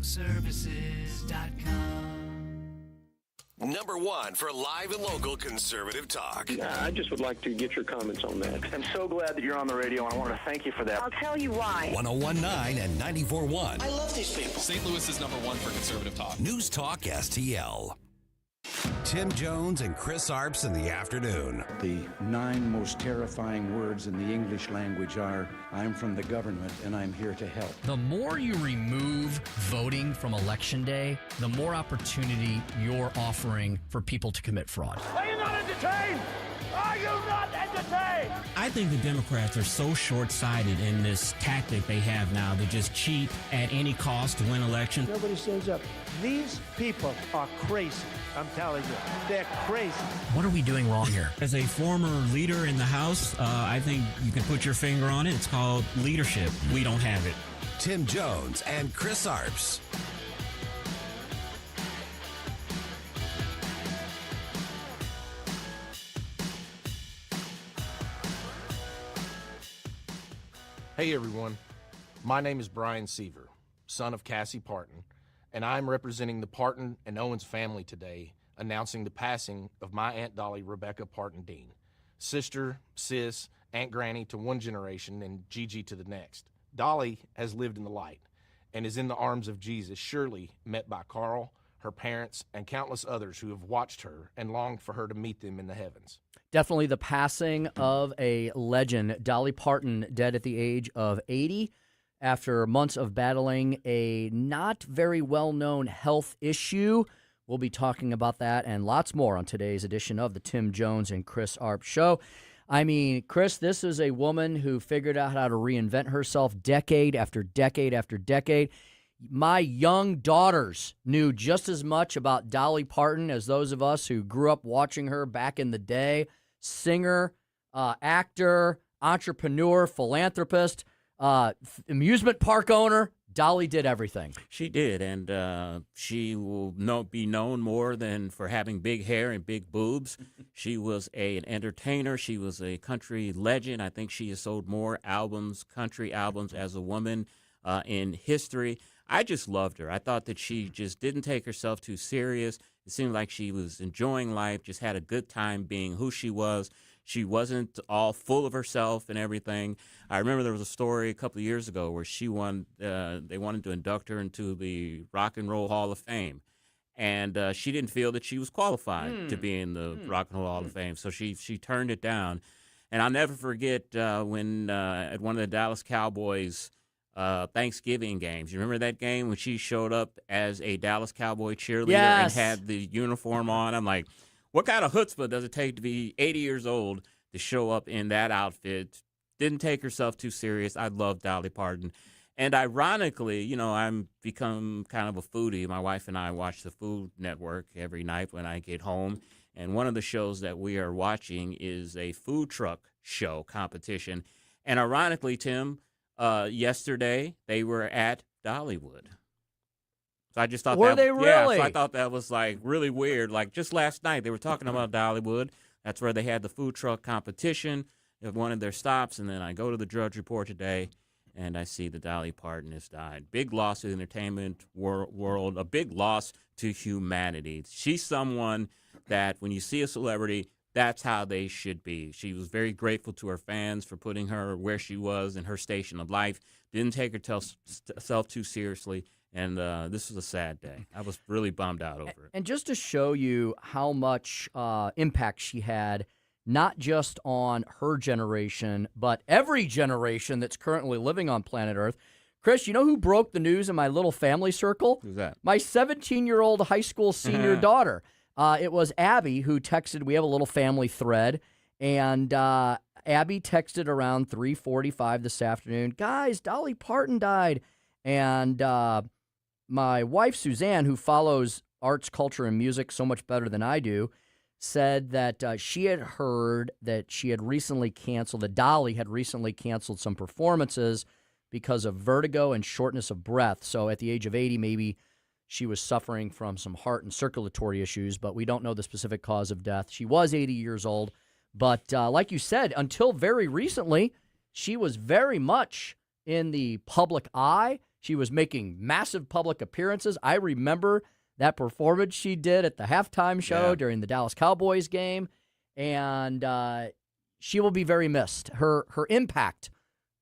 ConservativeTalkServices.com. Number one for live and local conservative talk. I just would like to get your comments on that. I'm so glad that you're on the radio, and I want to thank you for that. I'll tell you why. 1019 and 94.1. I love these people. St. Louis is number one for conservative talk. News Talk STL. Tim Jones and Chris Arps in the afternoon. The 9 most terrifying words in the English language are, I'm from the government and I'm here to help. The more you remove voting from Election Day, the more opportunity you're offering for people to commit fraud. Are you not entertained? Are you not entertained? I think the Democrats are so short-sighted in this tactic they have now to just cheat at any cost to win elections. Nobody stands up. These people are crazy. I'm telling you, they're crazy. What are we doing wrong here? As a former leader in the House, I think you can put your finger on it. It's called leadership. We don't have it. Tim Jones and Chris Arps. Hey everyone, my name is Brian Seaver, son of Cassie Parton, and I'm representing the Parton and Owens family today, announcing the passing of my Aunt Dolly Rebecca Parton Dean, sister, sis, Aunt Granny to one generation and Gigi to the next. Dolly has lived in the light and is in the arms of Jesus, surely met by Carl, her parents, and countless others who have watched her and longed for her to meet them in the heavens. Definitely the passing of a legend. Dolly Parton, dead at the age of 80 after months of battling a not very well-known health issue. We'll be talking about that and lots more on today's edition of the Tim Jones and Chris Arps Show. I mean, Chris, this is a woman who figured out how to reinvent herself decade after decade after decade. My young daughters knew just as much about Dolly Parton as those of us who grew up watching her back in the day. Singer, actor, entrepreneur, philanthropist, amusement park owner. Dolly did everything. She did, and she will be known more than for having big hair and big boobs. She was an entertainer. She was a country legend. I think she has sold more albums, country albums, as a woman in history. I just loved her. I thought that she just didn't take herself too serious. It seemed like she was enjoying life, just had a good time being who she was. She wasn't all full of herself and everything. I remember there was a story a couple of years ago where they wanted to induct her into the Rock and Roll Hall of Fame. And she didn't feel that she was qualified to be in the Rock and Roll Hall of Fame. So she turned it down. And I'll never forget when at one of the Dallas Cowboys Thanksgiving games. You remember that game when she showed up as a Dallas Cowboy cheerleader and had the uniform on? I'm like, what kind of chutzpah does it take to be 80 years old to show up in that outfit? Didn't take herself too serious. I love Dolly Parton. And ironically, you know, I'm become kind of a foodie. My wife and I watch the Food Network every night when I get home. And one of the shows that we are watching is a food truck show competition. And ironically, Tim, yesterday they were at Dollywood. So I just thought Were they really? Yeah, so I thought that was like really weird. Like just last night they were talking about Dollywood. That's where they had the food truck competition at one of their stops. And then I go to the Drudge Report today and I see that Dolly Parton has died. Big loss to the entertainment world, a big loss to humanity. She's someone that when you see a celebrity, that's how they should be. She was very grateful to her fans for putting her where she was in her station of life. Didn't take herself too seriously. And this was a sad day. I was really bummed out over it. And just to show you how much impact she had, not just on her generation, but every generation that's currently living on planet Earth. Chris, you know who broke the news in my little family circle? Who's that? My 17-year-old high school senior daughter. It was Abby who texted. We have a little family thread, and Abby texted around 3:45 this afternoon. Guys, Dolly Parton died. And my wife, Suzanne, who follows arts, culture, and music so much better than I do, said that she had heard that she had recently canceled, that Dolly had recently canceled some performances because of vertigo and shortness of breath. So at the age of 80, maybe she was suffering from some heart and circulatory issues, but we don't know the specific cause of death. She was 80 years old, but like you said, until very recently, she was very much in the public eye. She was making massive public appearances. I remember that performance she did at the halftime show during the Dallas Cowboys game, and she will be very missed. Her impact,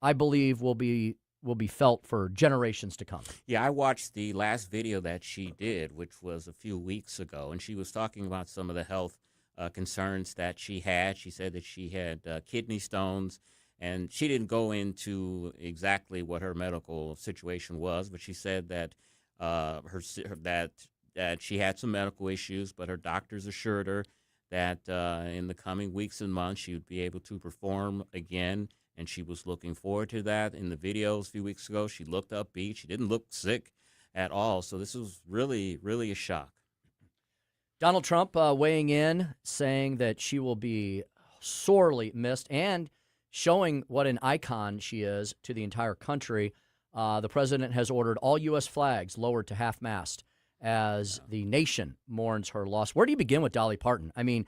I believe, will be felt for generations to come. Yeah, I watched the last video that she did, which was a few weeks ago, and she was talking about some of the health concerns that she had. She said that she had kidney stones, and she didn't go into exactly what her medical situation was, but she said that that she had some medical issues, but her doctors assured her that in the coming weeks and months she would be able to perform again, and she was looking forward to that. In the videos a few weeks ago, she looked upbeat. She didn't look sick at all, so this was really, really a shock. Donald Trump weighing in, saying that she will be sorely missed and showing what an icon she is to the entire country. The president has ordered all U.S. flags lowered to half-mast as the nation mourns her loss. Where do you begin with Dolly Parton? I mean,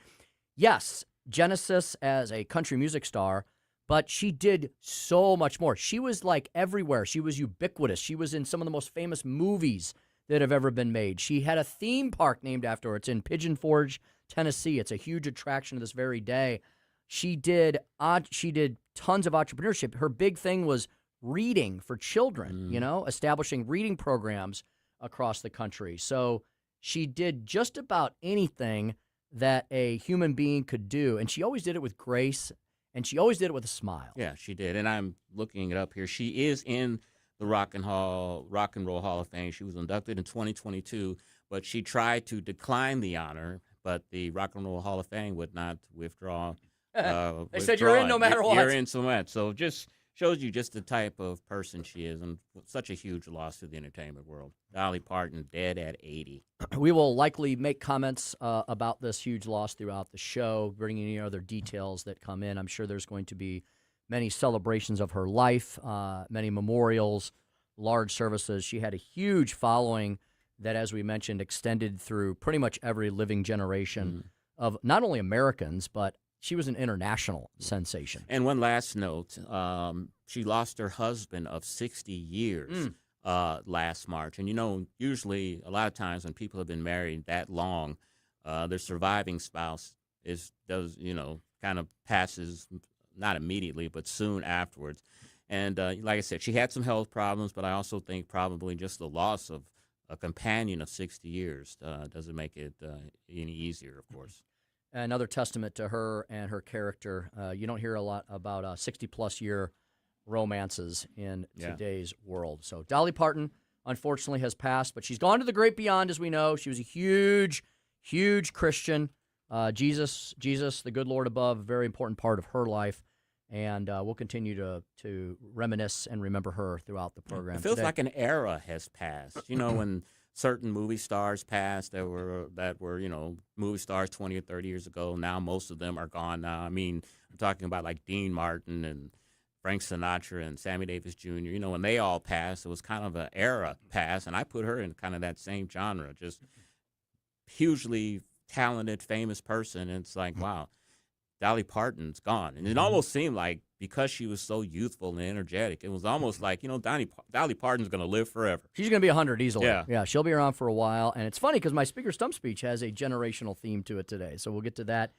yes, Genesis as a country music star, but she did so much more. She was like everywhere. She was ubiquitous. She was in some of the most famous movies that have ever been made. She had a theme park named after her. It's in Pigeon Forge, Tennessee. It's a huge attraction to this very day. She did tons of entrepreneurship. Her big thing was reading for children, establishing reading programs across the country. So she did just about anything that a human being could do, and she always did it with grace, and she always did it with a smile. Yeah, she did, and I'm looking it up here. She is in the Rock and Roll Hall of Fame. She was inducted in 2022, but she tried to decline the honor, but the Rock and Roll Hall of Fame would not withdraw. They said you're in no matter what. You're in so much. So just shows you just the type of person she is, and such a huge loss to the entertainment world. Dolly Parton, dead at 80. We will likely make comments about this huge loss throughout the show, bringing any other details that come in. I'm sure there's going to be many celebrations of her life, many memorials, large services. She had a huge following that, as we mentioned, extended through pretty much every living generation of not only Americans, but she was an international sensation. And one last note, she lost her husband of 60 years last March. And, usually a lot of times when people have been married that long, their surviving spouse kind of passes, not immediately, but soon afterwards. And like I said, she had some health problems, but I also think probably just the loss of a companion of 60 years doesn't make it any easier, of course. Another testament to her and her character. You don't hear a lot about 60-plus year romances in today's world. So Dolly Parton, unfortunately, has passed, but she's gone to the great beyond, as we know. She was a huge, huge Christian. Jesus, the good Lord above, a very important part of her life. And we'll continue to reminisce and remember her throughout the program. It feels today. like an era has passed. When certain movie stars passed that were movie stars 20 or 30 years ago. Now most of them are gone now. I mean, I'm talking about like Dean Martin and Frank Sinatra and Sammy Davis Jr. When they all passed, it was kind of an era pass, and I put her in kind of that same genre, just hugely talented, famous person. And it's like, wow, Dolly Parton's gone. And it almost seemed like, because she was so youthful and energetic, it was almost like, Dolly Parton's going to live forever. She's going to be 100 easily. Yeah, she'll be around for a while. And it's funny because my Speaker Stump speech has a generational theme to it today. So we'll get to that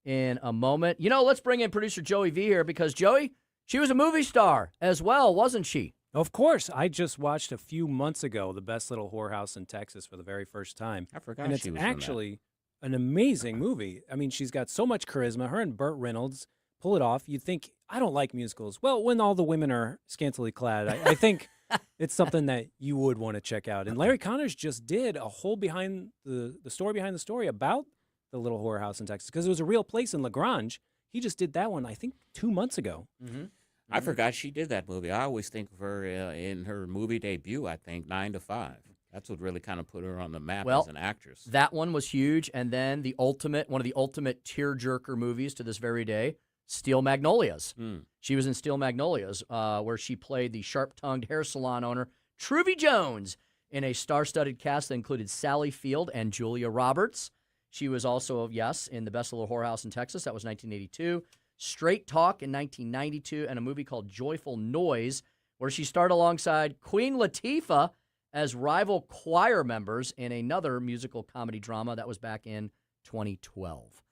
in a moment. Let's bring in producer Joey V here because, Joey, she was a movie star as well, wasn't she? Of course. I just watched a few months ago The Best Little Whorehouse in Texas for the very first time. I forgot and she was it's actually an amazing movie. I mean, she's got so much charisma. Her and Burt Reynolds pull it off. You'd think, I don't like musicals. Well, when all the women are scantily clad, I think it's something that you would want to check out. And Larry Connors just did a whole behind the story about the Little Whorehouse in Texas, because it was a real place in LaGrange. He just did that one, I think, 2 months ago. Mm-hmm. I forgot she did that movie. I always think of her in her movie debut, I think, 9 to 5. That's what really kind of put her on the map as an actress. That one was huge. And then one of the ultimate tearjerker movies to this very day, Steel Magnolias. She was in Steel Magnolias, where she played the sharp-tongued hair salon owner, Truvy Jones, in a star-studded cast that included Sally Field and Julia Roberts. She was also, in The Best Little Whorehouse in Texas. That was 1982. Straight Talk in 1992, and a movie called Joyful Noise where she starred alongside Queen Latifah as rival choir members in another musical comedy drama that was back in 2012.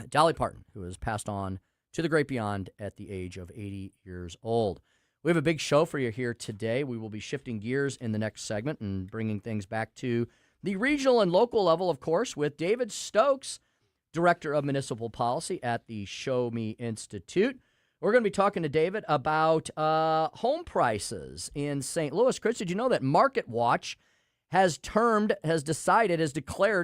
Dolly Parton, who has passed on to the great beyond at the age of 80 years old. We have a big show for you here today. We will be shifting gears in the next segment and bringing things back to the regional and local level, of course, with David Stokes, Director of Municipal Policy at the Show Me Institute. We're going to be talking to David about home prices in St. Louis. Chris, did you know that Market Watch has declared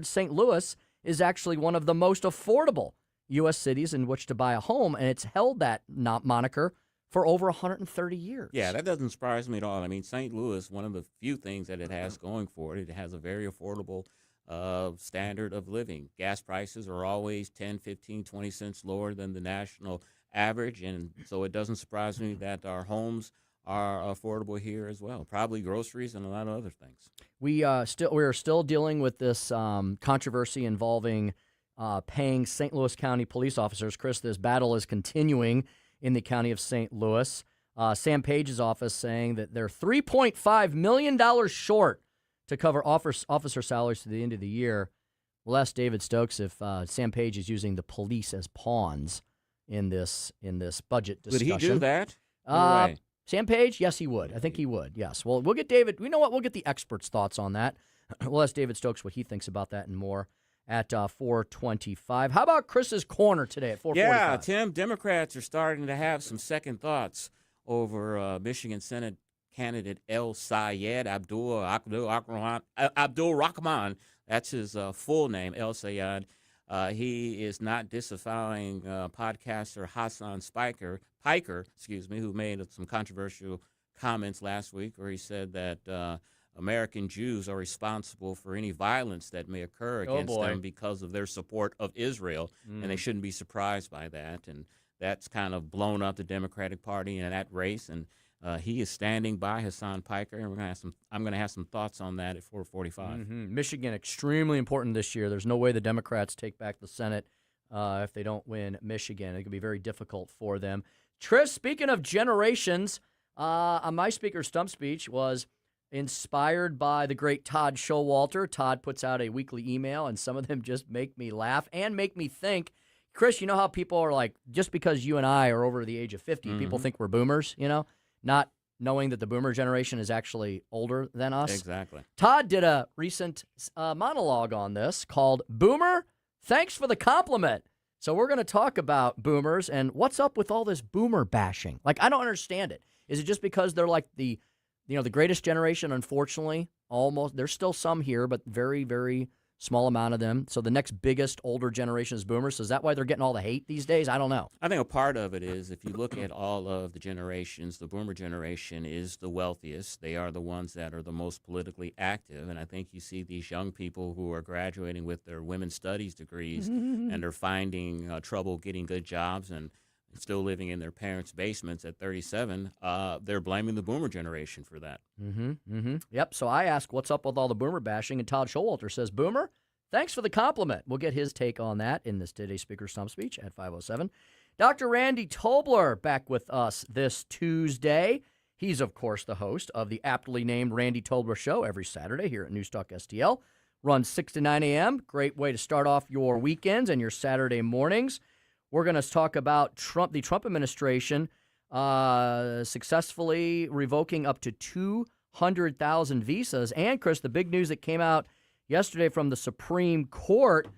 St. Louis is actually one of the most affordable U.S. cities in which to buy a home, and it's held that moniker for over 130 years. Yeah, that doesn't surprise me at all. I mean, St. Louis, one of the few things that it has going for it, it has a very affordable standard of living. Gas prices are always 10, 15, 20 cents lower than the national average, and so it doesn't surprise me that our homes are affordable here as well. Probably groceries and a lot of other things. We are still dealing with this controversy involving paying St. Louis County police officers. Chris, this battle is continuing in the county of St. Louis. Sam Page's office saying that they're $3.5 million short to cover officer salaries to the end of the year. We'll ask David Stokes if Sam Page is using the police as pawns in this budget discussion. Would he do that? No way. Sam Page? Yes, he would. I think he would, yes. Well, we'll get David. You know what? We'll get the experts' thoughts on that. We'll ask David Stokes what he thinks about that and more at 4:25. How about Chris's Corner today at 4:45? Yeah, Tim, Democrats are starting to have some second thoughts over Michigan Senate candidate El Sayed Abdul Rahman. That's his full name, El Sayed. He is not disavowing podcaster Hassan Piker, who made some controversial comments last week where he said that American Jews are responsible for any violence that may occur against them because of their support of Israel, and they shouldn't be surprised by that. And that's kind of blown up the Democratic Party in that race, and he is standing by Hassan Piker, and I'm going to have some thoughts on that at 4:45. Michigan, extremely important this year. There's no way the Democrats take back the Senate if they don't win Michigan. It could be very difficult for them. Tris, speaking of generations, my speaker stump speech was inspired by the great Todd Showalter. Todd puts out a weekly email, and some of them just make me laugh and make me think. Chris, you know how people are like, just because you and I are over the age of 50, people think we're boomers, not knowing that the boomer generation is actually older than us. Exactly. Todd did a recent monologue on this called Boomer, Thanks for the Compliment. So we're going to talk about boomers and what's up with all this boomer bashing. Like, I don't understand it. Is it just because they're like the greatest generation? Unfortunately, almost. There's still some here, but very, very small amount of them. So the next biggest older generation is boomers. So is that why they're getting all the hate these days? I don't know. I think a part of it is if you look at all of the generations, the boomer generation is the wealthiest. They are the ones that are the most politically active. And I think you see these young people who are graduating with their women's studies degrees and are finding trouble getting good jobs and still living in their parents' basements at 37, they're blaming the boomer generation for that. Yep, so I ask, what's up with all the boomer bashing? And Todd Showalter says, Boomer, thanks for the compliment. We'll get his take on that in this today's Speaker Stump speech at 5:07. Dr. Randy Tobler back with us this Tuesday. He's, of course, the host of the aptly named Randy Tobler Show every Saturday here at Newstalk STL. Runs 6 to 9 a.m. Great way to start off your weekends and your Saturday mornings. We're going to talk about the Trump administration successfully revoking up to 200,000 visas. And, Chris, the big news that came out yesterday from the Supreme Court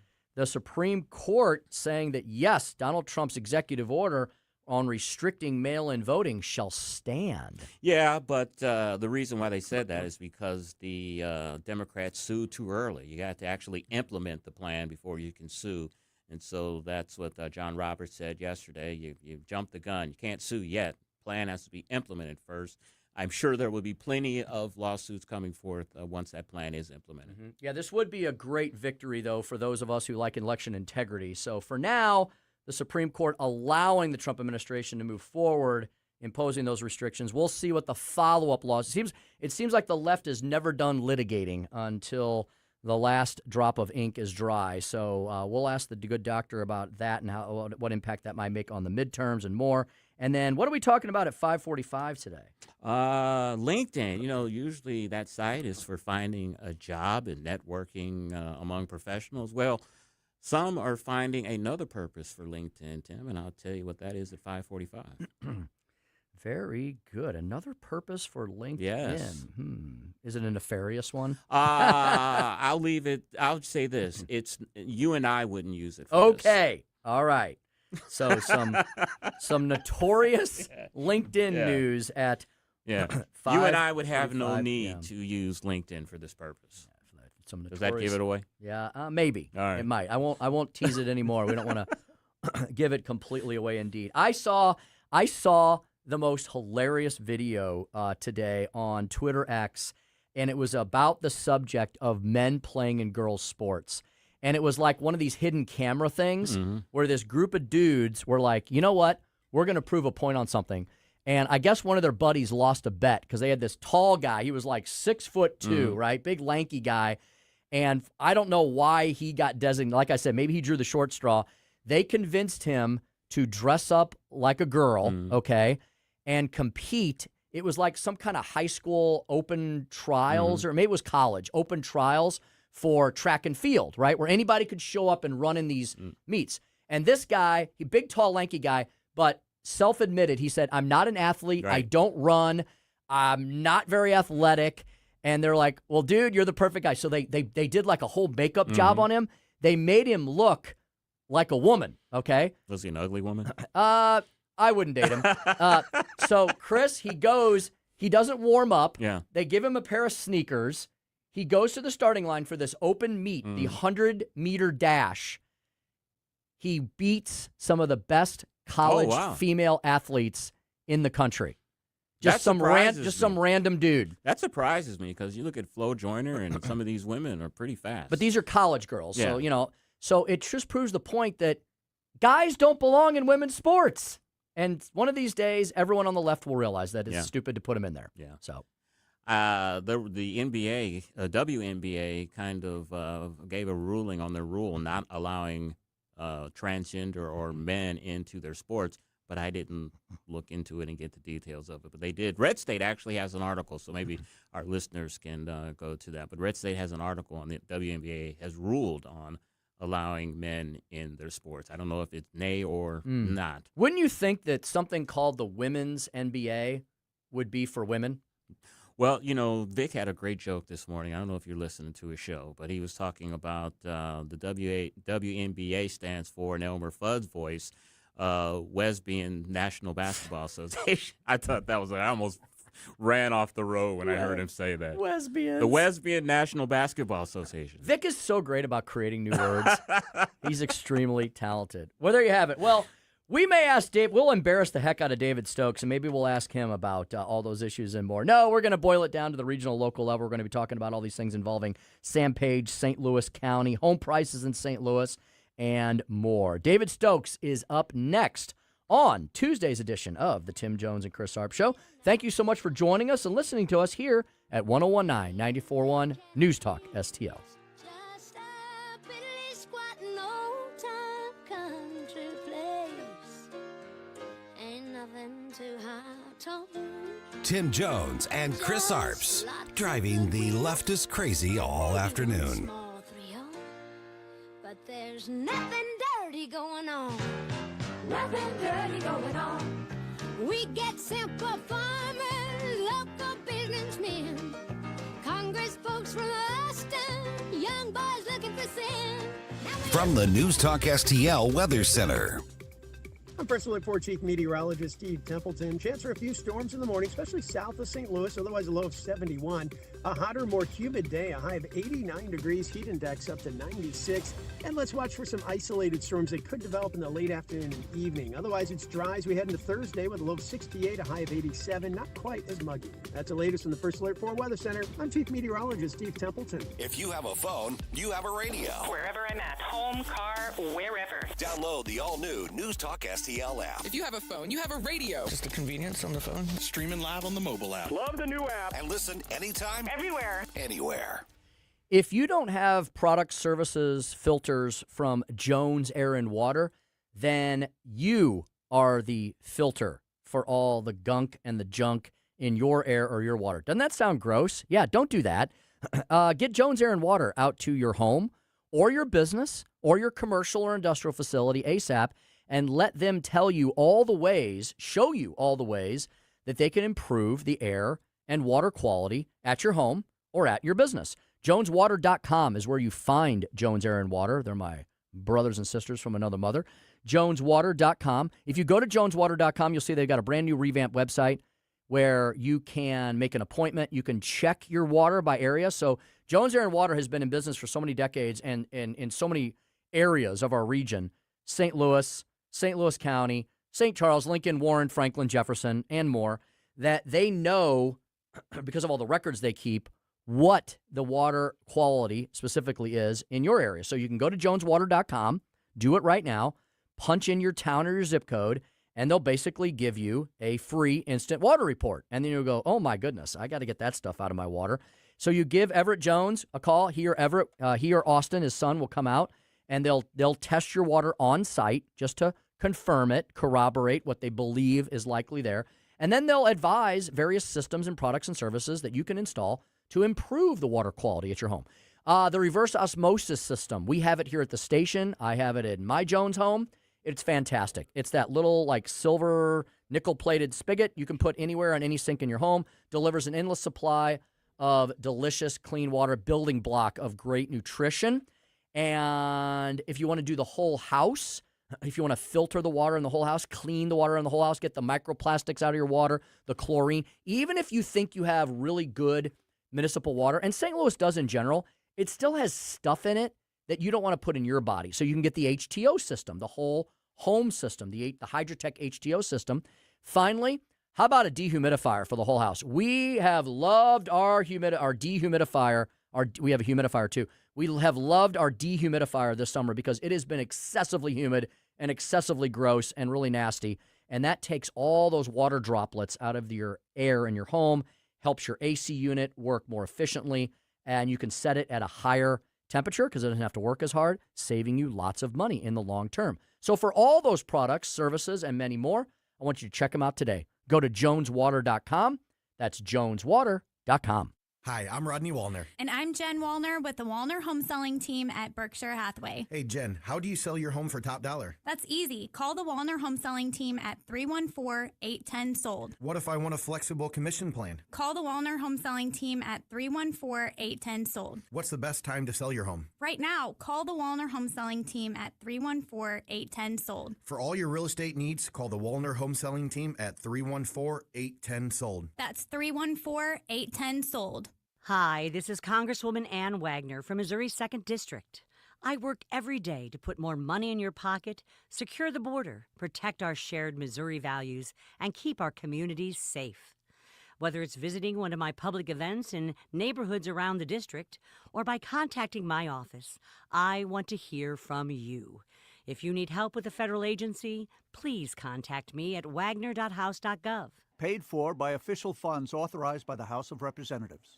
saying that, yes, Donald Trump's executive order on restricting mail-in voting shall stand. Yeah, but the reason why they said that is because the Democrats sued too early. You got to actually implement the plan before you can sue. And so that's what John Roberts said yesterday. You jumped the gun. You can't sue yet. Plan has to be implemented first. I'm sure there will be plenty of lawsuits coming forth once that plan is implemented. Yeah, this would be a great victory, though, for those of us who like election integrity. So for now, the Supreme Court allowing the Trump administration to move forward, imposing those restrictions. We'll see what the follow-up laws. It seems like the left is never done litigating until the last drop of ink is dry. So we'll ask the good doctor about that and what impact that might make on the midterms and more And then what are we talking about at 5:45 today? LinkedIn. Usually that site is for finding a job and networking among professionals. Well, some are finding another purpose for LinkedIn, Tim, and I'll tell you what that is at 5:45. Very good. Another purpose for LinkedIn. Yes. Is it a nefarious one? I'll leave it. I'll say this: it's you and I wouldn't use it. For Okay. All right. So some notorious LinkedIn news at you and I would have no need to use LinkedIn for this purpose. Does that give it away? Yeah, maybe. All right. It might. I won't tease it anymore. We don't want to give it completely away. Indeed, I saw the most hilarious video today on Twitter X, and it was about the subject of men playing in girls' sports. And it was like one of these hidden camera things where this group of dudes were like, you know what? We're going to prove a point on something. And I guess one of their buddies lost a bet because they had this tall guy. He was like 6'2", right? Big, lanky guy. And I don't know why he got designated. Like I said, maybe he drew the short straw. They convinced him to dress up like a girl, okay, and compete. It was like some kind of high school open trials, or maybe it was college, open trials for track and field, right, where anybody could show up and run in these meets. And this guy, big, tall, lanky guy, but self-admitted, he said, I'm not an athlete. Right. I don't run. I'm not very athletic. And they're like, well, dude, you're the perfect guy. So they did like a whole makeup job on him. They made him look like a woman, okay? Was he an ugly woman? I wouldn't date him. So Chris, he doesn't warm up. Yeah. They give him a pair of sneakers. He goes to the starting line for this open meet, the 100-meter dash. He beats some of the best college female athletes in the country. Just some random dude. That surprises me because you look at Flo Joyner and some of these women are pretty fast. But these are college girls, Yeah. so it just proves the point that guys don't belong in women's sports. And one of these days, everyone on the left will realize that it's stupid to put them in there. Yeah. So. The NBA, WNBA, kind of gave a ruling on their rule not allowing transgender or men into their sports, but I didn't look into it and get the details of it. But they did. Red State actually has an article, so maybe our listeners can go to that. But Red State has an article on the WNBA has ruled on allowing men in their sports. I don't know if it's nay or not. Wouldn't you think that something called the Women's NBA would be for women? Well, Vic had a great joke this morning. I don't know if you're listening to his show, but he was talking about the WNBA stands for, in Elmer Fudd's voice, Wesleyan National Basketball Association. I thought that was I almost ran off the road when I heard him say that. Lesbians. The Wesleyan National Basketball Association. Vic is so great about creating new words. He's extremely talented. Well, there you have it. Well, we may ask Dave. We'll embarrass the heck out of David Stokes, and maybe we'll ask him about all those issues and more. No, we're going to boil it down to the regional, local level. We're going to be talking about all these things involving Sam Page, St. Louis County, home prices in St. Louis, and more. David Stokes is up next on Tuesday's edition of the Tim Jones and Chris Arps Show. Thank you so much for joining us and listening to us here at 1019 94.1 News Talk STL. Tim Jones and Chris Arps, driving the leftist crazy all afternoon. But there's nothing dirty going on. Nothing dirty going on. We get simple farmers, local businessmen, Congress folks from Austin, young boys looking for sin. From the News Talk STL Weather Center. I'm First Alert 4 Chief Meteorologist Steve Templeton. Chance for a few storms in the morning, especially south of St. Louis, otherwise a low of 71. A hotter, more humid day, a high of 89 degrees, heat index up to 96. And let's watch for some isolated storms that could develop in the late afternoon and evening. Otherwise, it's dry as we head into Thursday with a low of 68, a high of 87. Not quite as muggy. That's the latest from the First Alert 4 Weather Center. I'm Chief Meteorologist Steve Templeton. If you have a phone, you have a radio. Wherever I'm at, home, car, wherever. Download the all-new News Talk STL app. If you have a phone, you have a radio. Just the convenience on the phone. Streaming live on the mobile app. Love the new app. And listen anytime. Everywhere. Anywhere. If you don't have product, services, filters from Jones Air and Water, then you are the filter for all the gunk and the junk in your air or your water. Doesn't that sound gross? Yeah, don't do that. Get Jones Air and Water out to your home or your business or your commercial or industrial facility ASAP and let them tell you all the ways, show you all the ways that they can improve the air and water quality at your home or at your business. JonesWater.com is where you find Jones Air and Water. They're my brothers and sisters from another mother. JonesWater.com. If you go to JonesWater.com, you'll see they've got a brand new revamped website where you can make an appointment. You can check your water by area. So Jones Air and Water has been in business for so many decades and in so many areas of our region, St. Louis County, St. Charles, Lincoln, Warren, Franklin, Jefferson, and more, that they know, because of all the records they keep, what the water quality specifically is in your area. So you can go to JonesWater.com, do it right now, punch in your town or your zip code, and they'll basically give you a free instant water report. And then you'll go, oh, my goodness, I got to get that stuff out of my water. So you give Everett Jones a call. He or Austin, his son, will come out, and they'll test your water on site just to confirm it, corroborate what they believe is likely there. And then they'll advise various systems and products and services that you can install to improve the water quality at your home. The reverse osmosis system, we have it here at the station. I have it in my Jones home. It's fantastic. It's that little like silver nickel-plated spigot you can put anywhere on any sink in your home. Delivers an endless supply of delicious, clean water, building block of great nutrition. And if you want to do the whole house, if you want to filter the water in the whole house, clean the water in the whole house, get the microplastics out of your water, the chlorine, even if you think you have really good municipal water, and St. Louis does in general, it still has stuff in it that you don't want to put in your body. So you can get the HTO system, the whole home system, the Hydrotech HTO system. Finally, how about a dehumidifier for the whole house? We have loved our dehumidifier. We have a humidifier too. We have loved our dehumidifier this summer because it has been excessively humid and excessively gross and really nasty. And that takes all those water droplets out of your air in your home, helps your AC unit work more efficiently, and you can set it at a higher temperature because it doesn't have to work as hard, saving you lots of money in the long term. So for all those products, services, and many more, I want you to check them out today. Go to JonesWater.com. That's JonesWater.com. Hi, I'm Rodney Wallner. And I'm Jen Wallner with the Wallner Home Selling Team at Berkshire Hathaway. Hey, Jen, how do you sell your home for top dollar? That's easy. Call the Wallner Home Selling Team at 314-810-SOLD. What if I want a flexible commission plan? Call the Wallner Home Selling Team at 314-810-SOLD. What's the best time to sell your home? Right now, call the Wallner Home Selling Team at 314-810-SOLD. For all your real estate needs, call the Wallner Home Selling Team at 314-810-SOLD. That's 314-810-SOLD. Hi, this is Congresswoman Ann Wagner from Missouri's 2nd District. I work every day to put more money in your pocket, secure the border, protect our shared Missouri values, and keep our communities safe. Whether it's visiting one of my public events in neighborhoods around the district or by contacting my office, I want to hear from you. If you need help with a federal agency, please contact me at wagner.house.gov. Paid for by official funds authorized by the House of Representatives.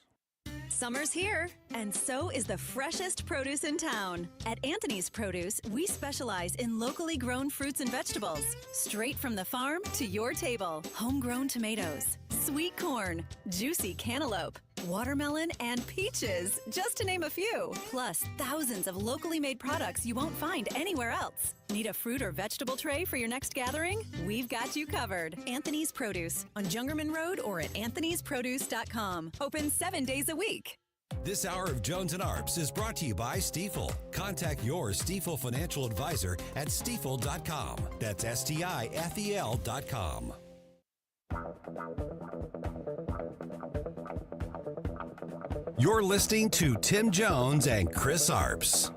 Summer's here, and so is the freshest produce in town. At Anthony's Produce, we specialize in locally grown fruits and vegetables, straight from the farm to your table. Homegrown tomatoes, sweet corn, juicy cantaloupe, watermelon, and peaches, just to name a few. Plus, thousands of locally made products you won't find anywhere else. Need a fruit or vegetable tray for your next gathering? We've got you covered. Anthony's Produce on Jungerman Road or at anthonysproduce.com. Open 7 days a week. This hour of Jones and Arps is brought to you by Stifel. Contact your Stifel financial advisor at stifel.com. That's STIFEL.com. You're listening to Tim Jones and Chris Arps.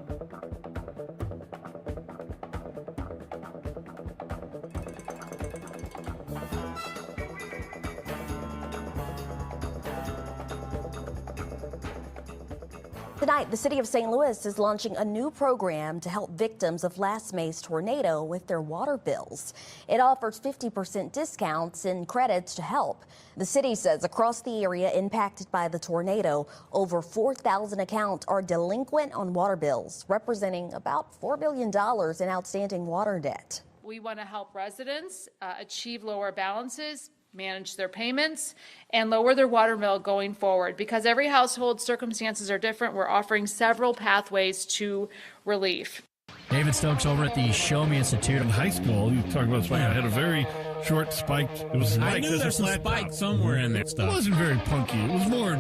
Tonight, the city of St. Louis is launching a new program to help victims of last May's tornado with their water bills. It offers 50% discounts and credits to help. The city says across the area impacted by the tornado, over 4,000 accounts are delinquent on water bills, representing about $4 billion in outstanding water debt. We want to help residents achieve lower balances, manage their payments, and lower their water bill going forward. Because every household circumstances are different, we're offering several pathways to relief. David Stokes over at the Show Me Institute. In high school, you talk about spike. I had a very short spiked. It was I knew there's some spike somewhere in that stuff. It wasn't very punky. It was more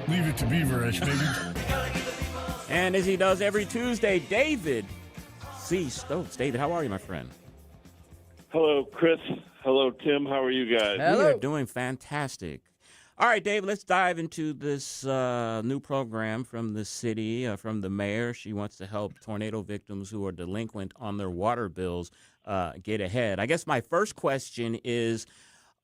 Leave It to Beaver-ish, maybe. And as he does every Tuesday, David C. Stokes. David, how are you, my friend? Hello, Chris. Hello, Tim. How are you guys? We are doing fantastic. All right, David, let's dive into this new program from the city, from the mayor. She wants to help tornado victims who are delinquent on their water bills get ahead. I guess my first question is,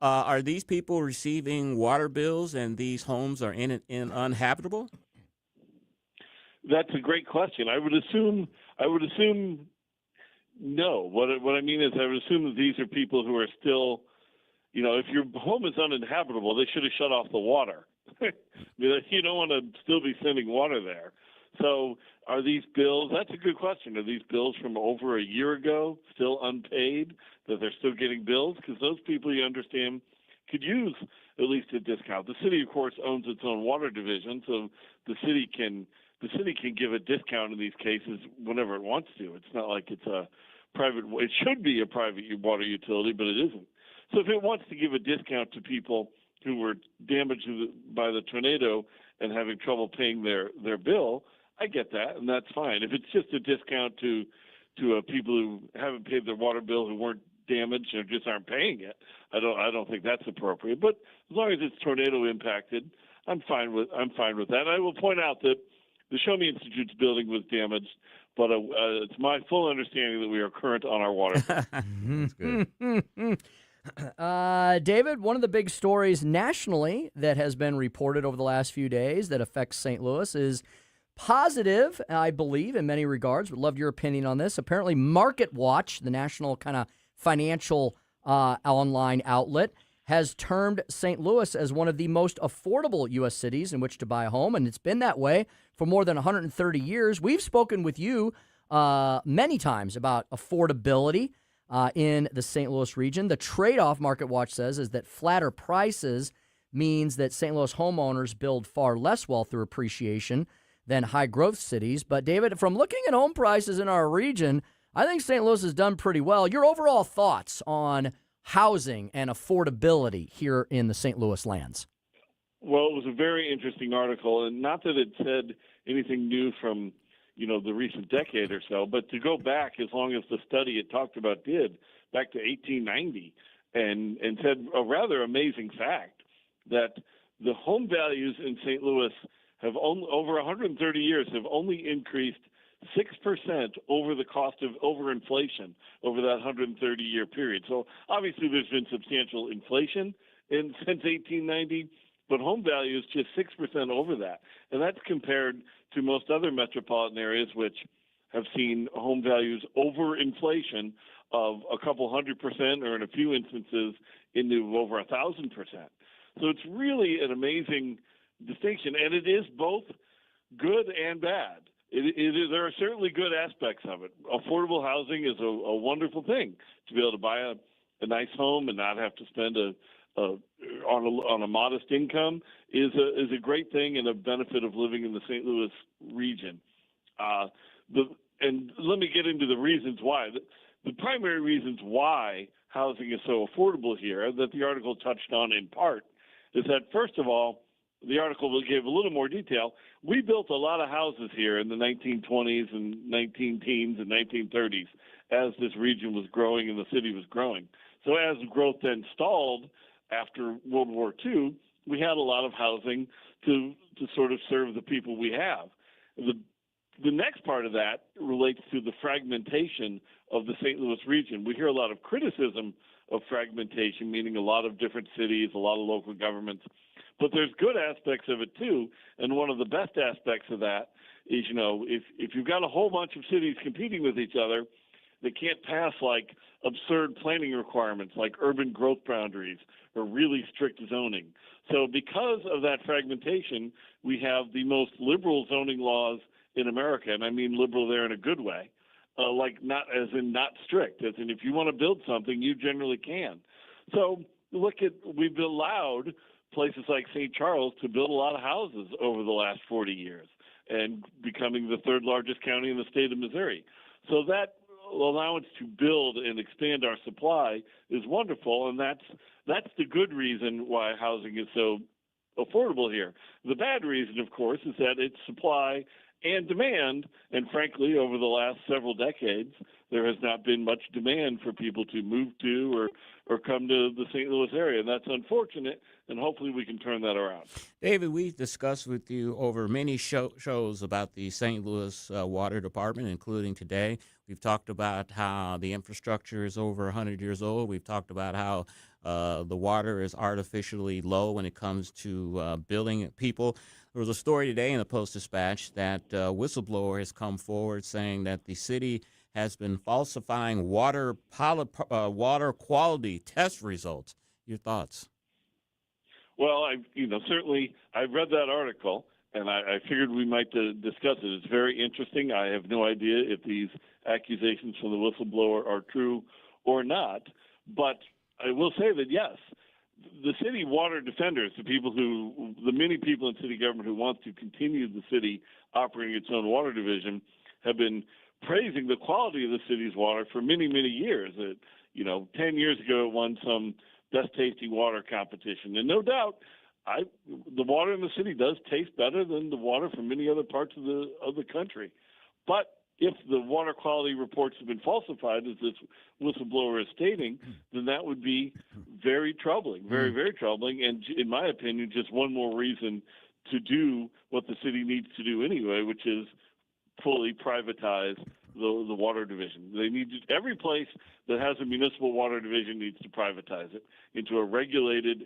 are these people receiving water bills and these homes are in uninhabitable? That's a great question. I would assume no. What I mean is I would assume that these are people who are still, if your home is uninhabitable, they should have shut off the water. You don't want to still be sending water there. So are these bills, that's a good question. Are these bills from over a year ago still unpaid, that they're still getting bills? Because those people, you understand, could use at least a discount. The city, of course, owns its own water division, so the city can give a discount in these cases whenever it wants to. It's not like it's a private. It should be a private water utility, but it isn't. So if it wants to give a discount to people who were damaged by the tornado and having trouble paying their bill, I get that, and that's fine. If it's just a discount to people who haven't paid their water bill, who weren't damaged or just aren't paying it, I don't think that's appropriate. But as long as it's tornado impacted, I'm fine with that. I will point out that the Show Me Institute's building was damaged, but it's my full understanding that we are current on our water. That's good. David, one of the big stories nationally that has been reported over the last few days that affects St. Louis is positive, I believe, in many regards. Would love your opinion on this. Apparently, Market Watch, the national kind of financial online outlet, has termed St. Louis as one of the most affordable U.S. cities in which to buy a home, and it's been that way for more than 130 years. We've spoken with you many times about affordability in the St. Louis region. The trade-off, Market Watch says, is that flatter prices means that St. Louis homeowners build far less wealth through appreciation than high-growth cities. But, David, from looking at home prices in our region, I think St. Louis has done pretty well. Your overall thoughts on housing and affordability here in the St. Louis lands? Well, it was a very interesting article, and not that it said anything new from, the recent decade or so, but to go back as long as the study it talked about did, back to 1890, and said a rather amazing fact that the home values in St. Louis have over 130 years have only increased 6% over the cost of inflation over that 130-year period. So obviously there's been substantial inflation since 1890, but home values just 6% over that. And that's compared to most other metropolitan areas which have seen home values over inflation of a couple 100% or in a few instances into over 1,000%. So it's really an amazing distinction, and it is both good and bad. There are certainly good aspects of it. Affordable housing is a wonderful thing. To be able to buy a nice home and not have to spend on a modest income is a great thing and a benefit of living in the St. Louis region. And let me get into the reasons why. The primary reasons why housing is so affordable here that the article touched on in part is that, first of all, the article gave a little more detail. We built a lot of houses here in the 1920s and 19-teens and 1930s as this region was growing and the city was growing. So as growth then stalled after World War II, we had a lot of housing to sort of serve the people we have. The next part of that relates to the fragmentation of the St. Louis region. We hear a lot of criticism of fragmentation, meaning a lot of different cities, a lot of local governments. But there's good aspects of it, too. And one of the best aspects of that is, if you've got a whole bunch of cities competing with each other, they can't pass, like, absurd planning requirements like urban growth boundaries or really strict zoning. So because of that fragmentation, we have the most liberal zoning laws in America, and I mean liberal there in a good way. like not as in not strict, as in if you want to build something, you generally can. So we've allowed places like St. Charles to build a lot of houses over the last 40 years and becoming the third largest county in the state of Missouri. So that allowance to build and expand our supply is wonderful, and that's the good reason why housing is so affordable here. The bad reason, of course, is that it's supply and demand, and frankly, over the last several decades, there has not been much demand for people to move to or come to the St. Louis area, and that's unfortunate, and hopefully we can turn that around. David, we've discussed with you over many shows about the St. Louis Water Department, including today. We've talked about how the infrastructure is over 100 years old. We've talked about how the water is artificially low when it comes to billing people. There was a story today in the Post-Dispatch that a whistleblower has come forward saying that the city has been falsifying water quality test results. Your thoughts? Well, certainly I've read that article, and I figured we might discuss it. It's very interesting. I have no idea if these accusations from the whistleblower are true or not, but I will say that, yes, the city water defenders, the many people in city government who want to continue the city operating its own water division, have been praising the quality of the city's water for many, many years. 10 years ago, it won some best tasting water competition. And no doubt, the water in the city does taste better than the water from many other parts of the country. But if the water quality reports have been falsified, as this whistleblower is stating, then that would be very troubling, very, very troubling. And in my opinion, just one more reason to do what the city needs to do anyway, which is fully privatize the water division. Every place that has a municipal water division needs to privatize it into a regulated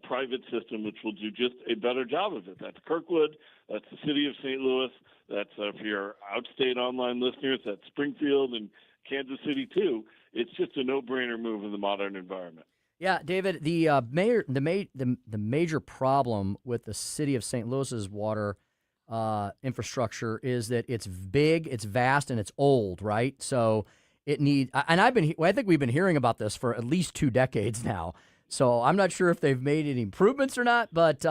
private system, which will do just a better job of it. That's Kirkwood. That's the city of St. Louis. That's, for your outstate online listeners, that's Springfield and Kansas City, too. It's just a no-brainer move in the modern environment. Yeah, David, the major problem with the city of St. Louis's water infrastructure is that it's big, it's vast, and it's old, right? So it needs, and I think we've been hearing about this for at least 2 decades now. So I'm not sure if they've made any improvements or not, but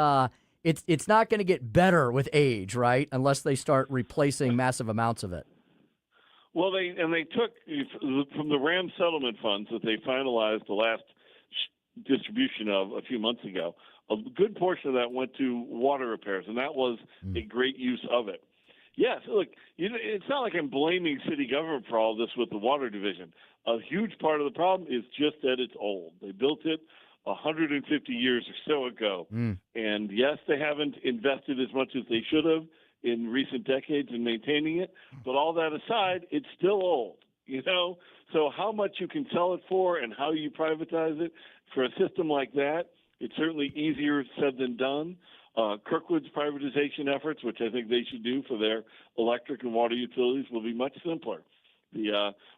it's not going to get better with age, right? Unless they start replacing massive amounts of it. Well, they took from the RAM settlement funds that they finalized the last distribution of a few months ago. A good portion of that went to water repairs, and that was a great use of it. Yes, look, it's not like I'm blaming city government for all this with the water division. A huge part of the problem is just that it's old. They built it 150 years or so ago. And yes, they haven't invested as much as they should have in recent decades in maintaining it. But all that aside, it's still old, So how much you can sell it for and how you privatize it for a system like that, it's certainly easier said than done. Kirkwood's privatization efforts, which I think they should do for their electric and water utilities, will be much simpler.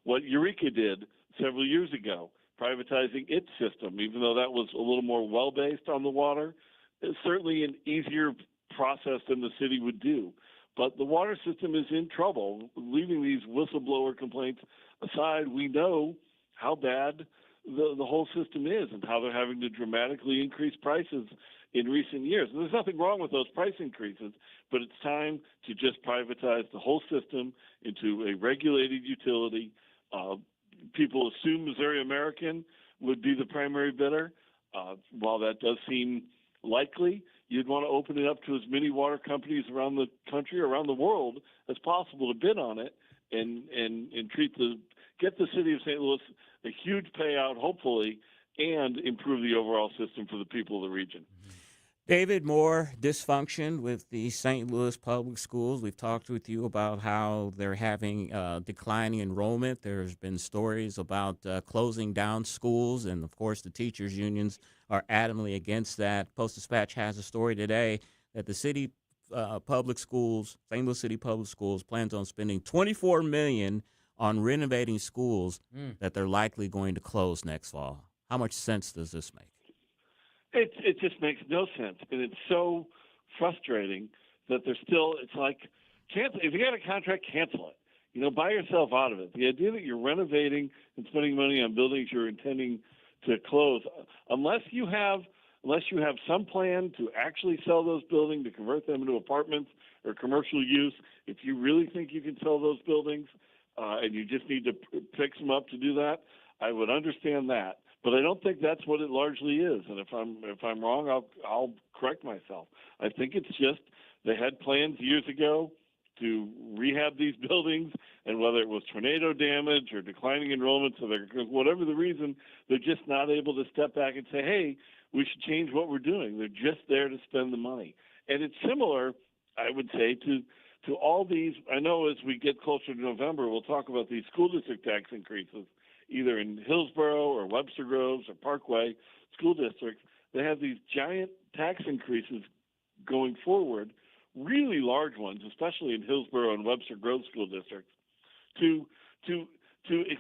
What Eureka did several years ago, privatizing its system, even though that was a little more well-based on the water, is certainly an easier process than the city would do. But the water system is in trouble. Leaving these whistleblower complaints aside, we know how bad the whole system is and how they're having to dramatically increase prices in recent years. And there's nothing wrong with those price increases, but it's time to just privatize the whole system into a regulated utility. People assume Missouri American would be the primary bidder. While that does seem likely, you'd want to open it up to as many water companies around the country, around the world, as possible to bid on it and get the city of St. Louis a huge payout, hopefully, and improve the overall system for the people of the region. David, more dysfunction with the St. Louis public schools. We've talked with you about how they're having declining enrollment. There's been stories about closing down schools, and, of course, the teachers' unions are adamantly against that. Post-Dispatch has a story today that the city public schools, St. Louis City Public Schools, plans on spending $24 million on renovating schools that they're likely going to close next fall. How much sense does this make? It just makes no sense, and it's so frustrating that there's still. It's like, if you got a contract, cancel it. buy yourself out of it. The idea that you're renovating and spending money on buildings you're intending to close, unless you have some plan to actually sell those buildings, to convert them into apartments or commercial use, if you really think you can sell those buildings and you just need to fix them up to do that, I would understand that. But I don't think that's what it largely is. And if I'm wrong, I'll correct myself. I think it's just they had plans years ago to rehab these buildings, and whether it was tornado damage or declining enrollment, so whatever the reason, they're just not able to step back and say, hey, we should change what we're doing. They're just there to spend the money. And it's similar, I would say, to all these. I know as we get closer to November, we'll talk about these school district tax increases, either in Hillsborough or Webster Groves or Parkway school districts. They have these giant tax increases going forward, really large ones, especially in Hillsborough and Webster Grove school districts, to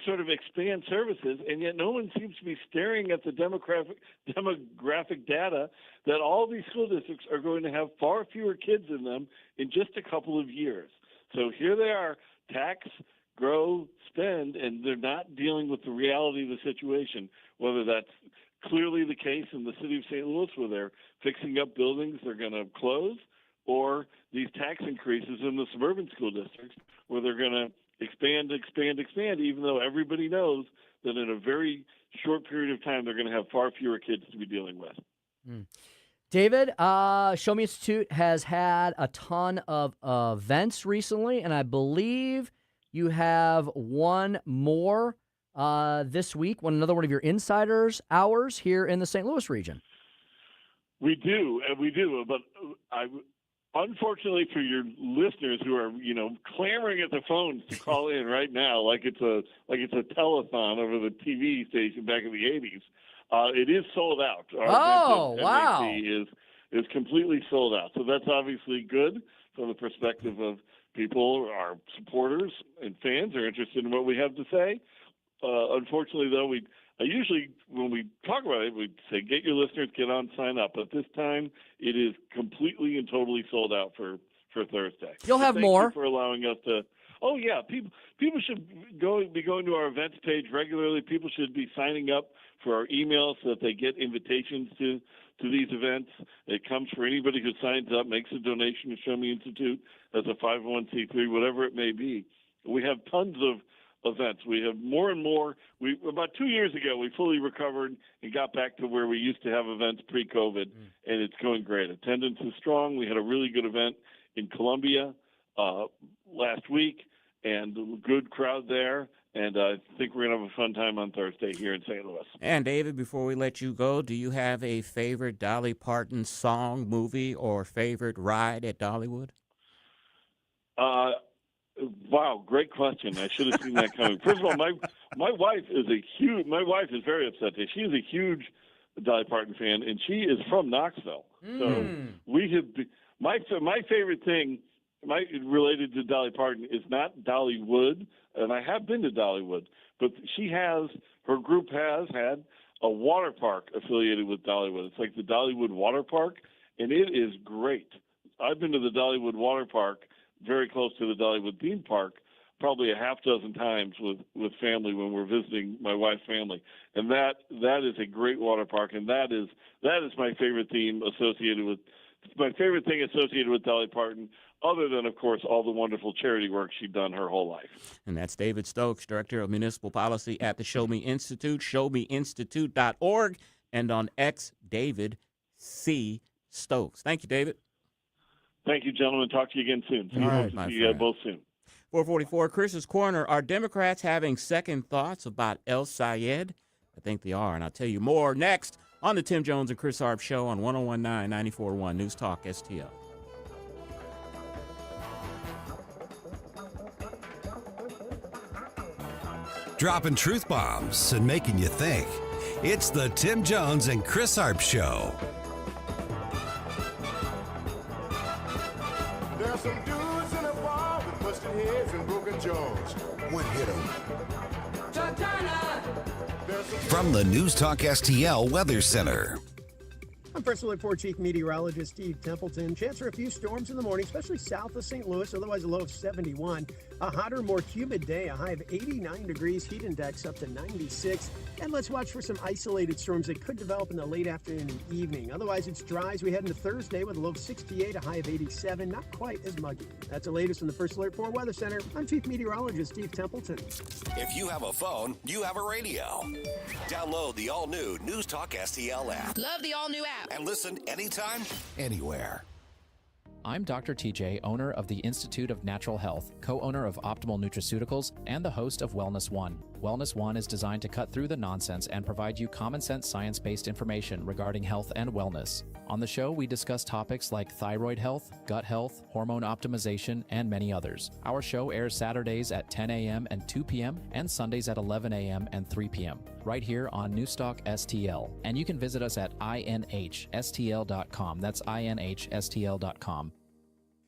sort of expand services, and yet no one seems to be staring at the demographic data that all these school districts are going to have far fewer kids in them in just a couple of years. So here they are, tax, grow, spend, and they're not dealing with the reality of the situation, whether that's clearly the case in the city of St. Louis where they're fixing up buildings they're going to close, or these tax increases in the suburban school districts where they're going to expand, even though everybody knows that in a very short period of time they're going to have far fewer kids to be dealing with. David, Show Me Institute has had a ton of events recently, and I believe you have one more this week, another one of your insiders hours here in the St. Louis region. We do. But unfortunately for your listeners who are, clamoring at the phones to call in right now, like it's a telethon over the TV station back in the 80s, it is sold out. Our wow! MAC is completely sold out. So that's obviously good from the perspective of people, our supporters and fans are interested in what we have to say. Unfortunately, though, usually when we talk about it, we say, get your listeners, get on, sign up. But this time, it is completely and totally sold out for Thursday. You'll have Thank more. You for allowing us to. Oh, yeah. People should be going to our events page regularly. People should be signing up for our emails so that they get invitations to these events. It comes for anybody who signs up, makes a donation to Show Me Institute as a 501c3, whatever it may be. We have tons of events. We have more and more. About 2 years ago, we fully recovered and got back to where we used to have events pre-COVID, and it's going great. Attendance is strong. We had a really good event in Columbia last week, and a good crowd there. And I think we're going to have a fun time on Thursday here in St. Louis. And, David, before we let you go, do you have a favorite Dolly Parton song, movie, or favorite ride at Dollywood? Wow, great question. I should have seen that coming. First of all, my wife is very upset today. She is a huge Dolly Parton fan, and she is from Knoxville. So we have my favorite thing related to Dolly Parton is not Dollywood, and I have been to Dollywood, but her group has had a water park affiliated with Dollywood. It's like the Dollywood Water Park, and it is great. I've been to the Dollywood Water Park, very close to the Dollywood theme park, probably a half dozen times with family when we're visiting my wife's family. And that is a great water park, and that is my favorite thing associated with Dolly Parton, other than, of course, all the wonderful charity work she'd done her whole life. And that's David Stokes, Director of Municipal Policy at the Show Me Institute, showmeinstitute.org, and on X, David C. Stokes. Thank you, David. Thank you, gentlemen. Talk to you again soon. All right, see you both soon. 444, Chris's Corner. Are Democrats having second thoughts about El Sayed? I think they are, and I'll tell you more next on the Tim Jones and Chris Arps Show on 101.9, 94.1 News Talk STL. Dropping truth bombs and making you think. It's the Tim Jones and Chris Arps Show. There are some dudes in a bar with busted heads and broken jaws. What hit them? From the News Talk STL Weather Center. I'm First Alert 4 Chief Meteorologist Steve Templeton. Chance for a few storms in the morning, especially south of St. Louis, otherwise a low of 71. A hotter, more humid day, a high of 89 degrees, heat index up to 96. And let's watch for some isolated storms that could develop in the late afternoon and evening. Otherwise, it's dry as we head into Thursday with a low of 68, a high of 87. Not quite as muggy. That's the latest from the First Alert 4 Weather Center. I'm Chief Meteorologist Steve Templeton. If you have a phone, you have a radio. Download the all-new News Talk STL app. Love the all-new app. And listen anytime, anywhere. I'm Dr. TJ, owner of the Institute of Natural Health, co-owner of Optimal Nutraceuticals, and the host of Wellness One. Wellness One is designed to cut through the nonsense and provide you common-sense science-based information regarding health and wellness. On the show, we discuss topics like thyroid health, gut health, hormone optimization, and many others. Our show airs Saturdays at 10 a.m. and 2 p.m. and Sundays at 11 a.m. and 3 p.m. right here on Newstalk STL. And you can visit us at inhstl.com. That's inhstl.com.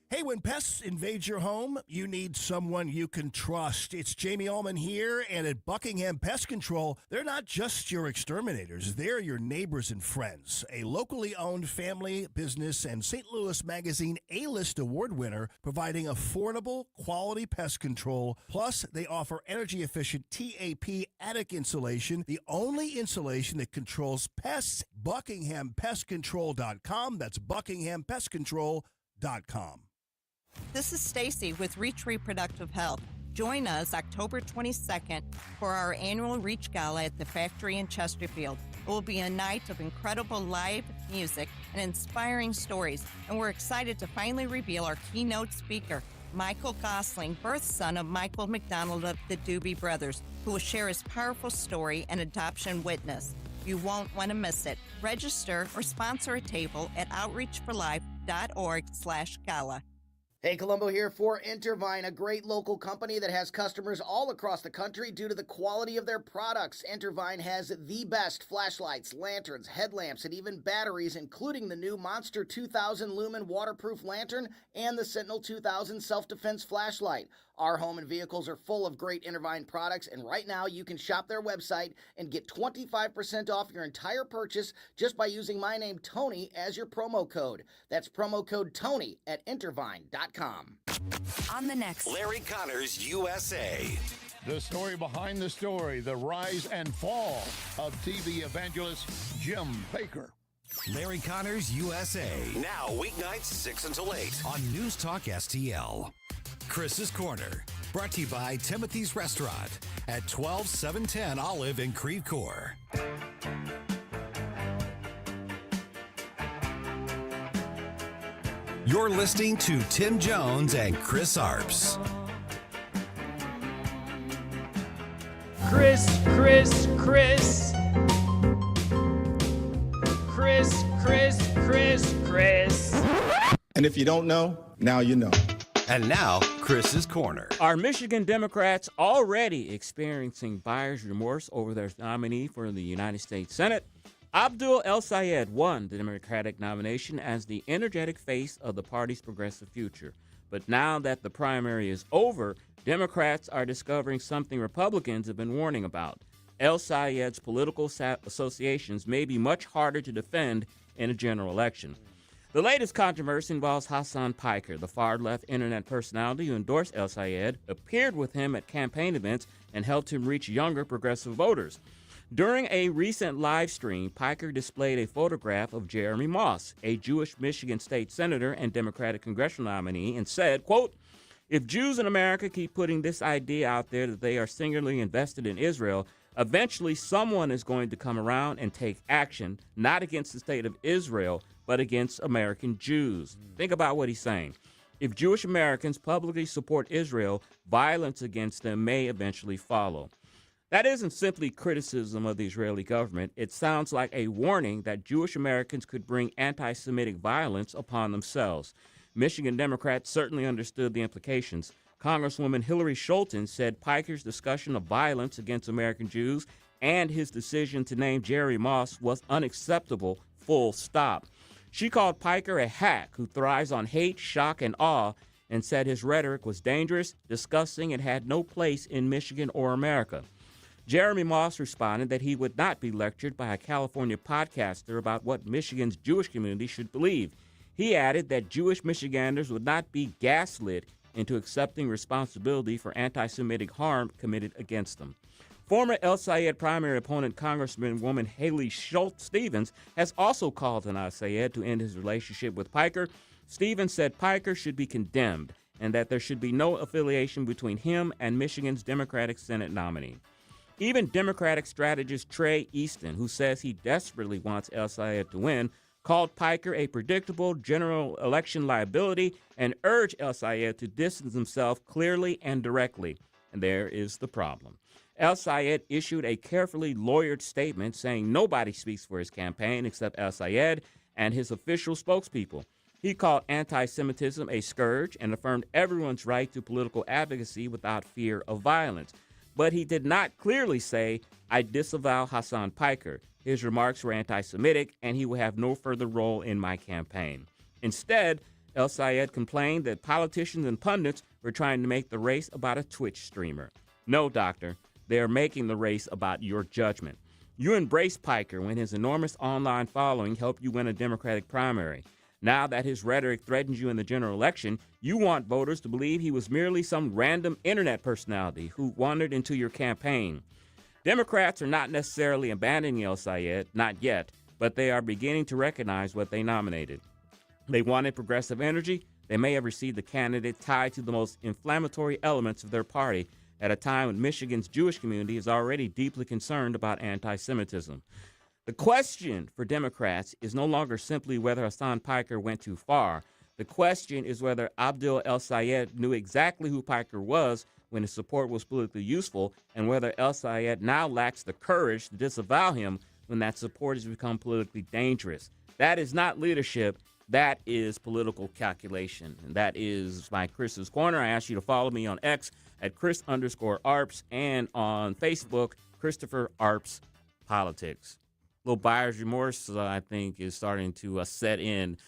Hey, when pests invade your home, you need someone you can trust. It's Jamie Allman here, and at Buckingham Pest Control, they're not just your exterminators. They're your neighbors and friends. A locally owned family business and St. Louis Magazine A-List award winner, providing affordable, quality pest control. Plus, they offer energy-efficient TAP attic insulation, the only insulation that controls pests. BuckinghamPestControl.com. That's BuckinghamPestControl.com. This is Stacy with Reach Reproductive Health. Join us October 22nd for our annual Reach Gala at the Factory in Chesterfield. It will be a night of incredible live music and inspiring stories, and we're excited to finally reveal our keynote speaker, Michael Gosling, birth son of Michael McDonald of the Doobie Brothers, who will share his powerful story and adoption witness. You won't want to miss it. Register or sponsor a table at outreachforlife.org/gala. Hey, Columbo here for Intervine, a great local company that has customers all across the country due to the quality of their products. Intervine has the best flashlights, lanterns, headlamps, and even batteries, including the new Monster 2000 Lumen waterproof lantern and the Sentinel 2000 self-defense flashlight. Our home and vehicles are full of great Intervine products, and right now you can shop their website and get 25% off your entire purchase just by using my name, Tony, as your promo code. That's promo code Tony at Intervine.com. On the next, Larry Connors USA. The story behind the story, the rise and fall of TV evangelist Jim Baker. Larry Connors USA. Now weeknights 6 until 8 on News Talk STL. Chris's Corner, brought to you by Timothy's Restaurant at 12710 Olive in Creve Coeur. You're listening to Tim Jones and Chris Arps. Chris. And if you don't know, now you know. And now, Chris's Corner. Are Michigan Democrats already experiencing buyer's remorse over their nominee for the United States Senate? Abdul El-Sayed won the Democratic nomination as the energetic face of the party's progressive future. But now that the primary is over, Democrats are discovering something Republicans have been warning about. El-Sayed's political associations may be much harder to defend in a general election. The latest controversy involves Hassan Piker, the far-left internet personality who endorsed El-Sayed, appeared with him at campaign events, and helped him reach younger progressive voters. During a recent live stream, Piker displayed a photograph of Jeremy Moss, a Jewish Michigan state senator and Democratic congressional nominee, and said, quote, "If Jews in America keep putting this idea out there that they are singularly invested in Israel, eventually someone is going to come around and take action, not against the state of Israel, but against American Jews." Think about what he's saying. If Jewish Americans publicly support Israel, violence against them may eventually follow. That isn't simply criticism of the Israeli government. It sounds like a warning that Jewish Americans could bring anti-Semitic violence upon themselves. Michigan Democrats certainly understood the implications. Congresswoman Hillary Scholten said Piker's discussion of violence against American Jews and his decision to name Jerry Moss was unacceptable, full stop. She called Piker a hack who thrives on hate, shock, and awe, and said his rhetoric was dangerous, disgusting, and had no place in Michigan or America. Jeremy Moss responded that he would not be lectured by a California podcaster about what Michigan's Jewish community should believe. He added that Jewish Michiganders would not be gaslit into accepting responsibility for anti-Semitic harm committed against them. Former El Sayed primary opponent Congresswoman Haley Schultz Stevens has also called on El Sayed to end his relationship with Piker. Stevens said Piker should be condemned and that there should be no affiliation between him and Michigan's Democratic Senate nominee. Even Democratic strategist Trey Easton, who says he desperately wants El Sayed to win, called Piker a predictable general election liability and urged El Sayed to distance himself clearly and directly. And there is the problem. El Sayed issued a carefully lawyered statement saying nobody speaks for his campaign except El Sayed and his official spokespeople. He called anti-Semitism a scourge and affirmed everyone's right to political advocacy without fear of violence. But he did not clearly say, I disavow Hassan Piker. His remarks were anti-Semitic, and he will have no further role in my campaign. Instead, El Sayed complained that politicians and pundits were trying to make the race about a Twitch streamer. No, doctor, they are making the race about your judgment. You embraced Piker when his enormous online following helped you win a Democratic primary. Now that his rhetoric threatens you in the general election, you want voters to believe he was merely some random internet personality who wandered into your campaign. Democrats are not necessarily abandoning El Sayed, not yet, but they are beginning to recognize what they nominated. They wanted progressive energy. They may have received a candidate tied to the most inflammatory elements of their party at a time when Michigan's Jewish community is already deeply concerned about anti-Semitism. The question for Democrats is no longer simply whether Hassan Piker went too far. The question is whether Abdul El Sayed knew exactly who Piker was when his support was politically useful, and whether El Sayed now lacks the courage to disavow him when that support has become politically dangerous. That is not leadership. That is political calculation. And that is my Chris's Corner. I ask you to follow me on X at Chris_Arps and on Facebook, Christopher Arps Politics. Little buyer's remorse, I think, is starting to set in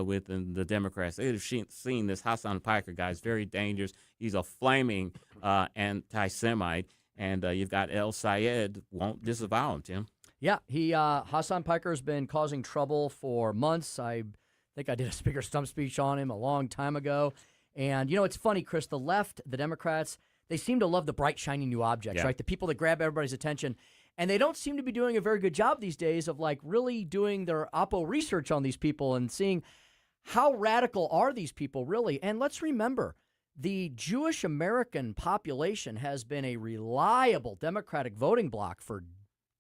within the Democrats. They've seen this Hassan Piker guy is very dangerous. He's a flaming anti-Semite, and you've got El Sayed won't disavow him, Tim. Yeah, Hassan Piker has been causing trouble for months. I think I did a speaker stump speech on him a long time ago. And, you know, it's funny, Chris, the left, the Democrats, they seem to love the bright, shiny new objects, right? The people that grab everybody's attention. And they don't seem to be doing a very good job these days of, like, really doing their Oppo research on these people and seeing how radical are these people really. And let's remember, the Jewish American population has been a reliable Democratic voting bloc for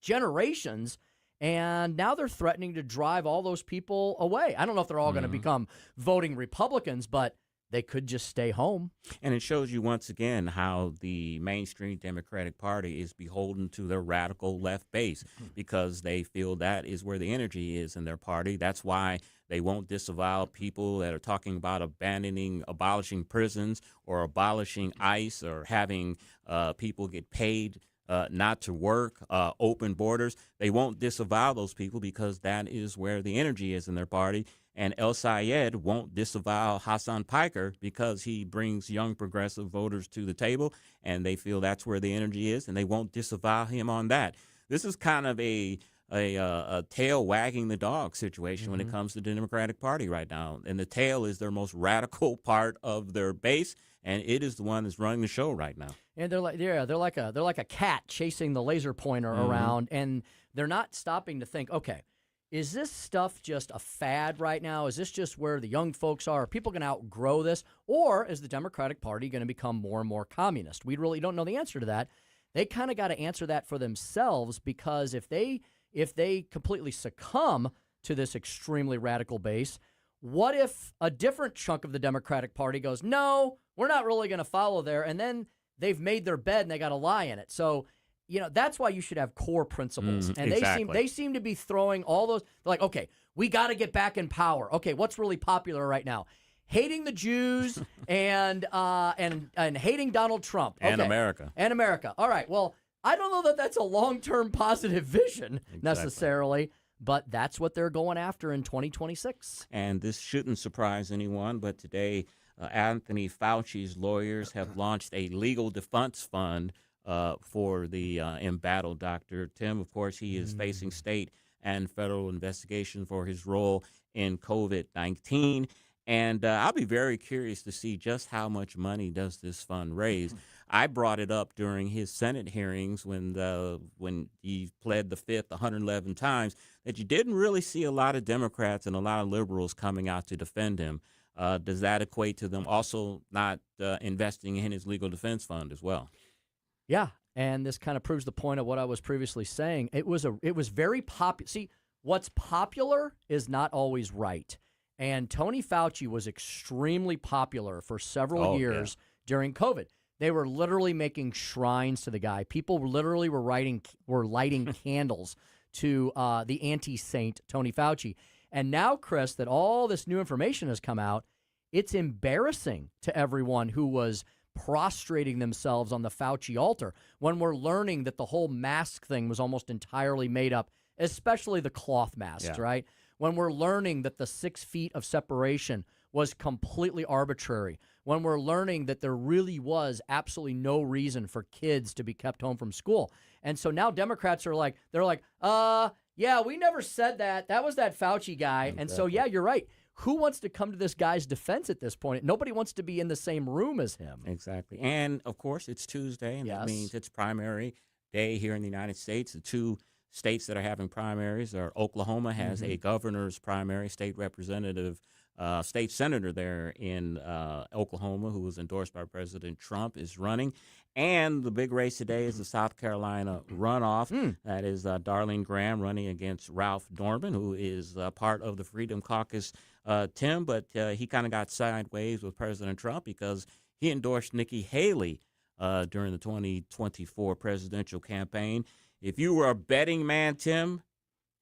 generations, and now they're threatening to drive all those people away. I don't know if they're all going to become voting Republicans, but they could just stay home. And it shows you once again how the mainstream Democratic Party is beholden to their radical left base because they feel that is where the energy is in their party. That's why they won't disavow people that are talking about abolishing prisons or abolishing ICE or having people get paid not to work, open borders. They won't disavow those people because that is where the energy is in their party. And El Sayed won't disavow Hassan Piker because he brings young progressive voters to the table, and they feel that's where the energy is, and they won't disavow him on that. This is kind of a tail wagging the dog situation when it comes to the Democratic Party right now. And the tail is their most radical part of their base, and it is the one that's running the show right now. And they're like a cat chasing the laser pointer around, and they're not stopping to think, okay, is this stuff just a fad right now? Is this just where the young folks are? Are people going to outgrow this? Or is the Democratic Party going to become more and more communist? We really don't know the answer to that. They kind of got to answer that for themselves, because if they completely succumb to this extremely radical base, what if a different chunk of the Democratic Party goes, no, we're not really going to follow there, and then they've made their bed and they got to lie in it. So, you know, that's why you should have core principles. And they seem to be throwing all those, like, okay, we got to get back in power. Okay, what's really popular right now? Hating the Jews and hating Donald Trump. Okay. And America. And America. All right, well, I don't know that that's a long-term positive vision necessarily, but that's what they're going after in 2026. And this shouldn't surprise anyone, but today Anthony Fauci's lawyers have launched a legal defense fund for the embattled Dr. Tim. Of course, he is facing state and federal investigation for his role in COVID-19. And I'll be very curious to see just how much money does this fund raise. I brought it up during his Senate hearings when he pled the Fifth 111 times that you didn't really see a lot of Democrats and a lot of liberals coming out to defend him. Does that equate to them also not investing in his legal defense fund as well? Yeah, and this kind of proves the point of what I was previously saying. It was very popular. See, what's popular is not always right. And Tony Fauci was extremely popular for several years during COVID. They were literally making shrines to the guy. People literally were lighting candles to the anti-saint Tony Fauci. And now, Chris, that all this new information has come out, it's embarrassing to everyone who was prostrating themselves on the Fauci altar when we're learning that the whole mask thing was almost entirely made up, especially the cloth masks, right? When we're learning that the 6 feet of separation was completely arbitrary, when we're learning that there really was absolutely no reason for kids to be kept home from school. And so now Democrats are like, yeah, we never said that. That was that Fauci guy. Exactly. And so, yeah, you're right. Who wants to come to this guy's defense at this point? Nobody wants to be in the same room as him. Exactly. And, of course, it's Tuesday, and that means it's primary day here in the United States. The two states that are having primaries are Oklahoma has a governor's primary, state representative, state senator there in Oklahoma, who was endorsed by President Trump, is running. And the big race today is the South Carolina runoff. That is Darlene Graham running against Ralph Norman, who is part of the Freedom Caucus, Tim. But he kind of got sideways with President Trump because he endorsed Nikki Haley during the 2024 presidential campaign. If you were a betting man, Tim,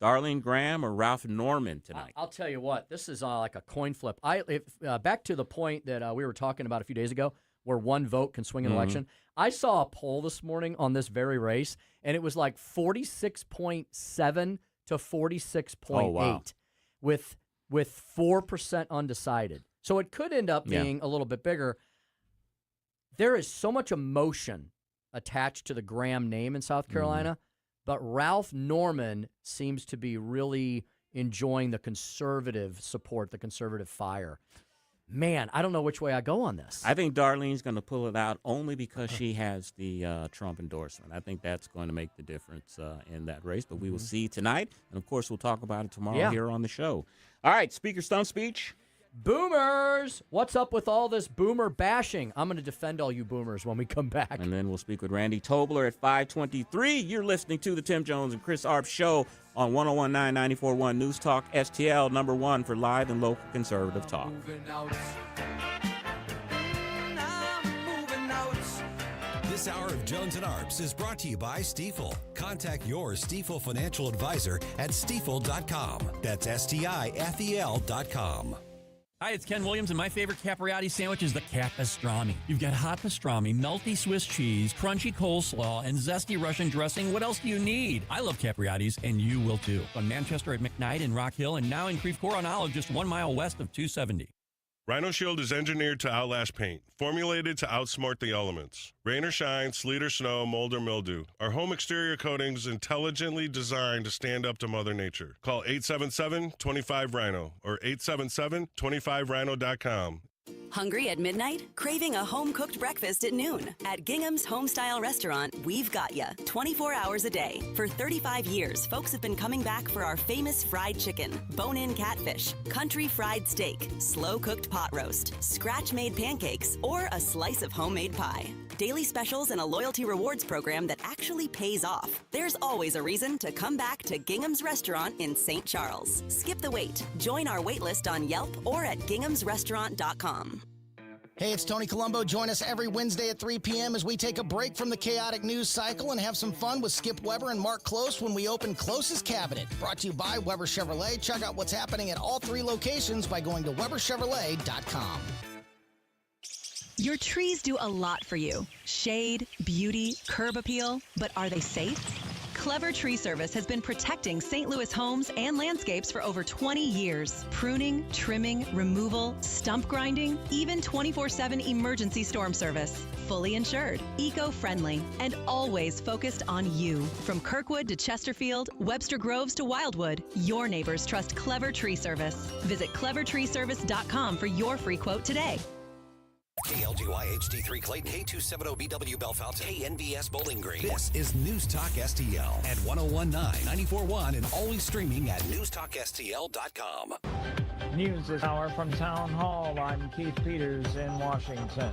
Darlene Graham or Ralph Norman tonight? I'll tell you what, this is like a coin flip. Back to the point that we were talking about a few days ago, where one vote can swing an election. I saw a poll this morning on this very race, and it was like 46.7 to 46.8 with 4% undecided. So it could end up being a little bit bigger. There is so much emotion attached to the Graham name in South Carolina, but Ralph Norman seems to be really enjoying the conservative support, the conservative fire. Man, I don't know which way I go on this. I think Darlene's going to pull it out only because she has the Trump endorsement. I think that's going to make the difference in that race, but we will see tonight. And, of course, we'll talk about it tomorrow here on the show. All right, Speaker Stump Speech. Boomers! What's up with all this boomer bashing? I'm going to defend all you boomers when we come back. And then we'll speak with Randy Tobler at 5:23. You're listening to the Tim Jones and Chris Arps Show on 101.9 94.1 News Talk STL, number one for live and local conservative talk. This hour of Jones and Arps is brought to you by Stifel. Contact your Stifel financial advisor at stifel.com. That's STIFEL.com. Hi, it's Ken Williams, and my favorite Capriati sandwich is the Cap Pastrami. You've got hot pastrami, melty Swiss cheese, crunchy coleslaw, and zesty Russian dressing. What else do you need? I love Capriati's, and you will too. On Manchester at McKnight and Rock Hill, and now in Creve Coeur on Olive, just 1 mile west of 270. Rhino Shield is engineered to outlast paint, formulated to outsmart the elements. Rain or shine, sleet or snow, mold or mildew. Our home exterior coatings intelligently designed to stand up to Mother Nature. Call 877-25-RHINO or 877-25rhino.com. Hungry at midnight? Craving a home-cooked breakfast at noon? At Gingham's Homestyle Restaurant, we've got ya 24 hours a day. For 35 years, folks have been coming back for our famous fried chicken, bone-in catfish, country fried steak, slow-cooked pot roast, scratch-made pancakes, or a slice of homemade pie. Daily specials and a loyalty rewards program that actually pays off. There's always a reason to come back to Gingham's Restaurant in St. Charles. Skip the wait. Join our waitlist on Yelp or at ginghamsrestaurant.com. Hey, it's Tony Colombo. Join us every Wednesday at 3 p.m. as we take a break from the chaotic news cycle and have some fun with Skip Weber and Mark Close when we open Close's Cabinet. Brought to you by Weber Chevrolet. Check out what's happening at all 3 locations by going to weberchevrolet.com. Your trees do a lot for you. Shade, beauty, curb appeal. But are they safe? Clever Tree Service has been protecting St. Louis homes and landscapes for over 20 years. Pruning, trimming, removal, stump grinding, even 24/7 emergency storm service. Fully insured, eco-friendly, and always focused on you. From Kirkwood to Chesterfield, Webster Groves to Wildwood, your neighbors trust Clever Tree Service. Visit clevertreeservice.com for your free quote today. KLGY HD3 Clayton, K270BW Bellefonte, KNBS Bowling Green. This is News Talk STL at 1019, 94.1, and always streaming at newstalkstl.com. News this hour from Town Hall. I'm Keith Peters in Washington.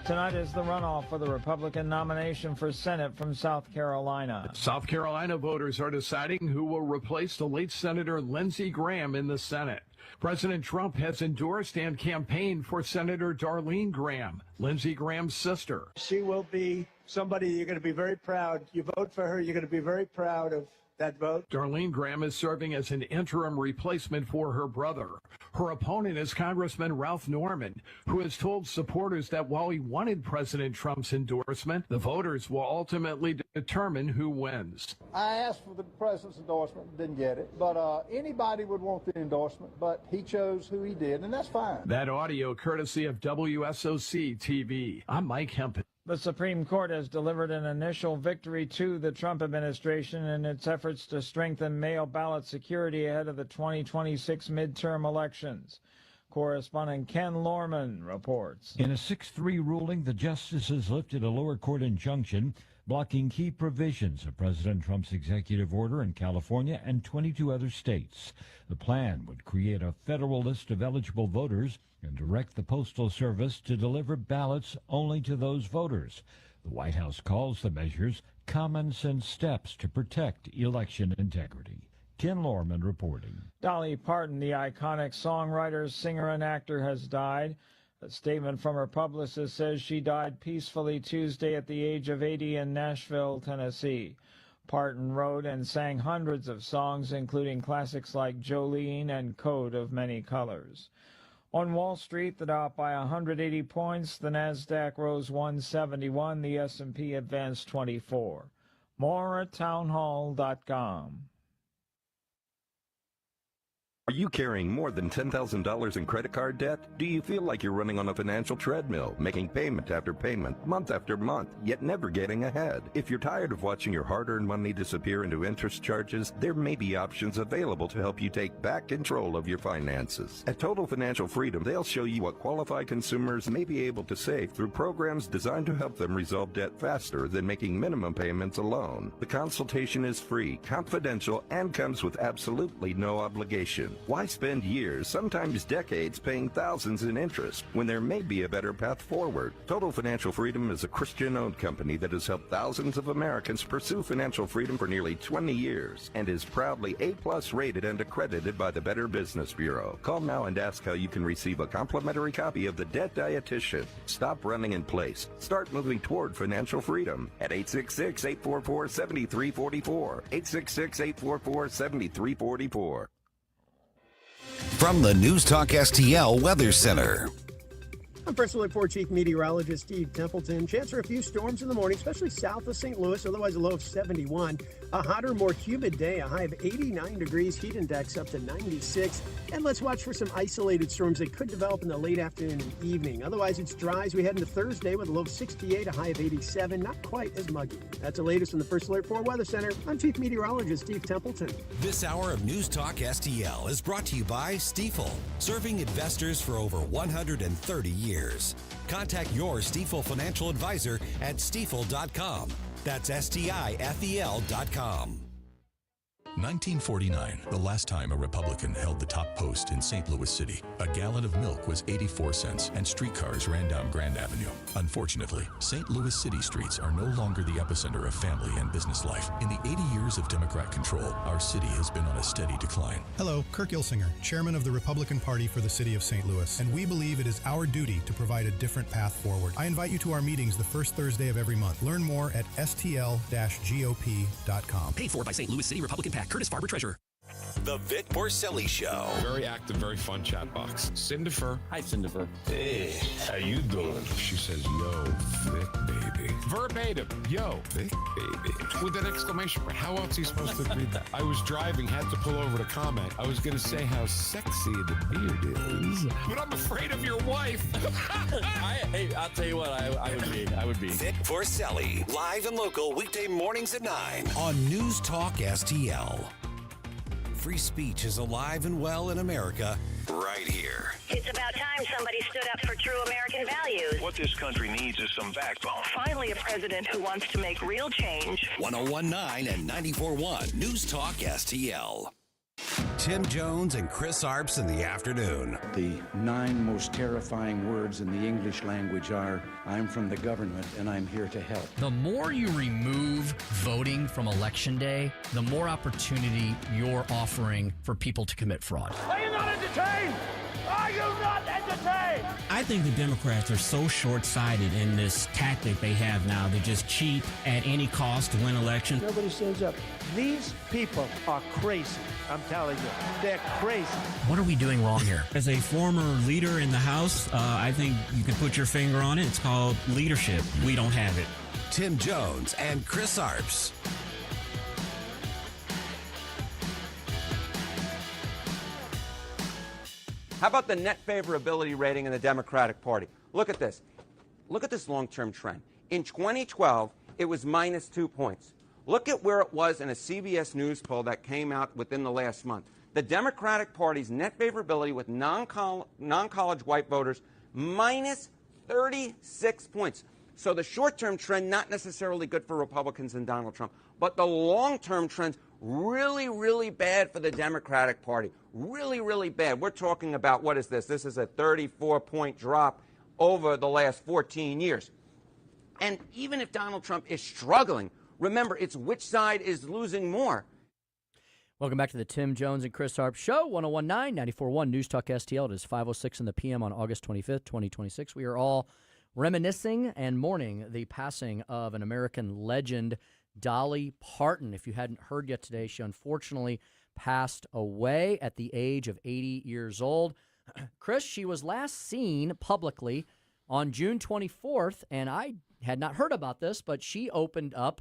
Tonight is the runoff for the Republican nomination for Senate from South Carolina. South Carolina voters are deciding who will replace the late Senator Lindsey Graham in the Senate. President Trump has endorsed and campaigned for Senator Darlene Graham, Lindsey Graham's sister. She will be somebody you're going to be very proud. You vote for her, you're going to be very proud of that vote. Darlene Graham is serving as an interim replacement for her brother. Her opponent is Congressman Ralph Norman, who has told supporters that while he wanted President Trump's endorsement, the voters will ultimately determine who wins. I asked for the president's endorsement, didn't get it. But anybody would want the endorsement, but he chose who he did, and that's fine. That audio courtesy of WSOC TV. I'm Mike Hempel. The Supreme Court has delivered an initial victory to the Trump administration in its efforts to strengthen mail ballot security ahead of the 2026 midterm elections. Correspondent Ken Lorman reports. In a 6-3 ruling, the justices lifted a lower court injunction blocking key provisions of President Trump's executive order in California and 22 other states. The plan would create a federal list of eligible voters and direct the Postal Service to deliver ballots only to those voters. The White House calls the measures common sense steps to protect election integrity. Ken Lorman reporting. Dolly Parton, the iconic songwriter, singer, and actor, has died. A statement from her publicist says she died peacefully Tuesday at the age of 80 in Nashville, Tennessee. Parton wrote and sang hundreds of songs, including classics like Jolene and Coat of Many Colors. On Wall Street, the Dow up by 180 points, the Nasdaq rose 171, the S&P advanced 24. More at townhall.com. Are you carrying more than $10,000 in credit card debt? Do you feel like you're running on a financial treadmill, making payment after payment, month after month, yet never getting ahead? If you're tired of watching your hard-earned money disappear into interest charges, there may be options available to help you take back control of your finances. At Total Financial Freedom, they'll show you what qualified consumers may be able to save through programs designed to help them resolve debt faster than making minimum payments alone. The consultation is free, confidential, and comes with absolutely no obligation. Why spend years, sometimes decades, paying thousands in interest when there may be a better path forward? Total Financial Freedom is a Christian-owned company that has helped thousands of Americans pursue financial freedom for nearly 20 years and is proudly A+ rated and accredited by the Better Business Bureau. Call now and ask how you can receive a complimentary copy of The Debt Dietitian. Stop running in place. Start moving toward financial freedom at 866-844-7344. 866-844-7344. From the News Talk STL Weather Center. I'm First Alert 4 Chief Meteorologist Steve Templeton. Chance for a few storms in the morning, especially south of St. Louis, otherwise a low of 71. A hotter, more humid day, a high of 89 degrees, heat index up to 96. And let's watch for some isolated storms that could develop in the late afternoon and evening. Otherwise, it's dry as we head into Thursday with a low of 68, a high of 87. Not quite as muggy. That's the latest from the First Alert 4 Weather Center. I'm Chief Meteorologist Steve Templeton. This hour of News Talk STL is brought to you by Stifel, serving investors for over 130 years. Contact your Stifel financial advisor at stifel.com. That's STIFEL.com. 1949, the last time a Republican held the top post in St. Louis City. A gallon of milk was 84 cents and streetcars ran down Grand Avenue. Unfortunately, St. Louis City streets are no longer the epicenter of family and business life. In the 80 years of Democrat control, our city has been on a steady decline. Hello, Kirk Ilsinger, chairman of the Republican Party for the city of St. Louis, and we believe it is our duty to provide a different path forward. I invite you to our meetings the first Thursday of every month. Learn more at stl-gop.com. Paid for by St. Louis City Republican PAC. Curtis Farber, Treasurer. The Vic Borselli Show. Very active, very fun chat box. Cinderfer. Hi, Cinderfer. Hey, how you doing? She says, yo, Vic, baby. verbatim, yo, big baby, with an exclamation point. How else are you supposed to read that? I was driving, had to pull over to comment. I was going to say how sexy the beard is, but I'm afraid of your wife. Hey, I'll tell you what, I would be. Vic Vorselli, live and local, weekday mornings at 9 on News Talk STL. Free speech is alive and well in America right here. It's about time somebody stood up for true American values. What this country needs is some backbone. Finally, a president who wants to make real change. 101.9 and 94.1 News Talk STL. Tim Jones and Chris Arps in the afternoon. The 9 most terrifying words in the English language are, I'm from the government and I'm here to help. The more you remove voting from Election Day, the more opportunity you're offering for people to commit fraud. Are you not entertained? Are you not entertained? I think the Democrats are so short-sighted in this tactic they have now to just cheat at any cost to win elections. Nobody stands up. These people are crazy. I'm telling you, they're crazy. What are we doing wrong here? As a former leader in the House, I think you can put your finger on it. It's called leadership. We don't have it. Tim Jones and Chris Arps. How about the net favorability rating in the Democratic Party? Look at this. Look at this long-term trend. In 2012, it was minus 2 points. Look at where it was in a CBS News poll that came out within the last month. The Democratic Party's net favorability with non-college white voters, minus 36 points. So the short-term trend, not necessarily good for Republicans and Donald Trump, but the long-term trend's really, really bad for the Democratic Party. Really, really bad. We're talking about, what is this? This is a 34-point drop over the last 14 years. And even if Donald Trump is struggling, remember, it's which side is losing more. Welcome back to the Tim Jones and Chris Arps Show, 101.9, 94.1 News Talk STL. It is 5:06 in the p.m. on August 25th, 2026. We are all reminiscing and mourning the passing of an American legend, Dolly Parton. If you hadn't heard yet today, she unfortunately passed away at the age of 80 years old. Chris, she was last seen publicly on June 24th, and I had not heard about this, but she opened up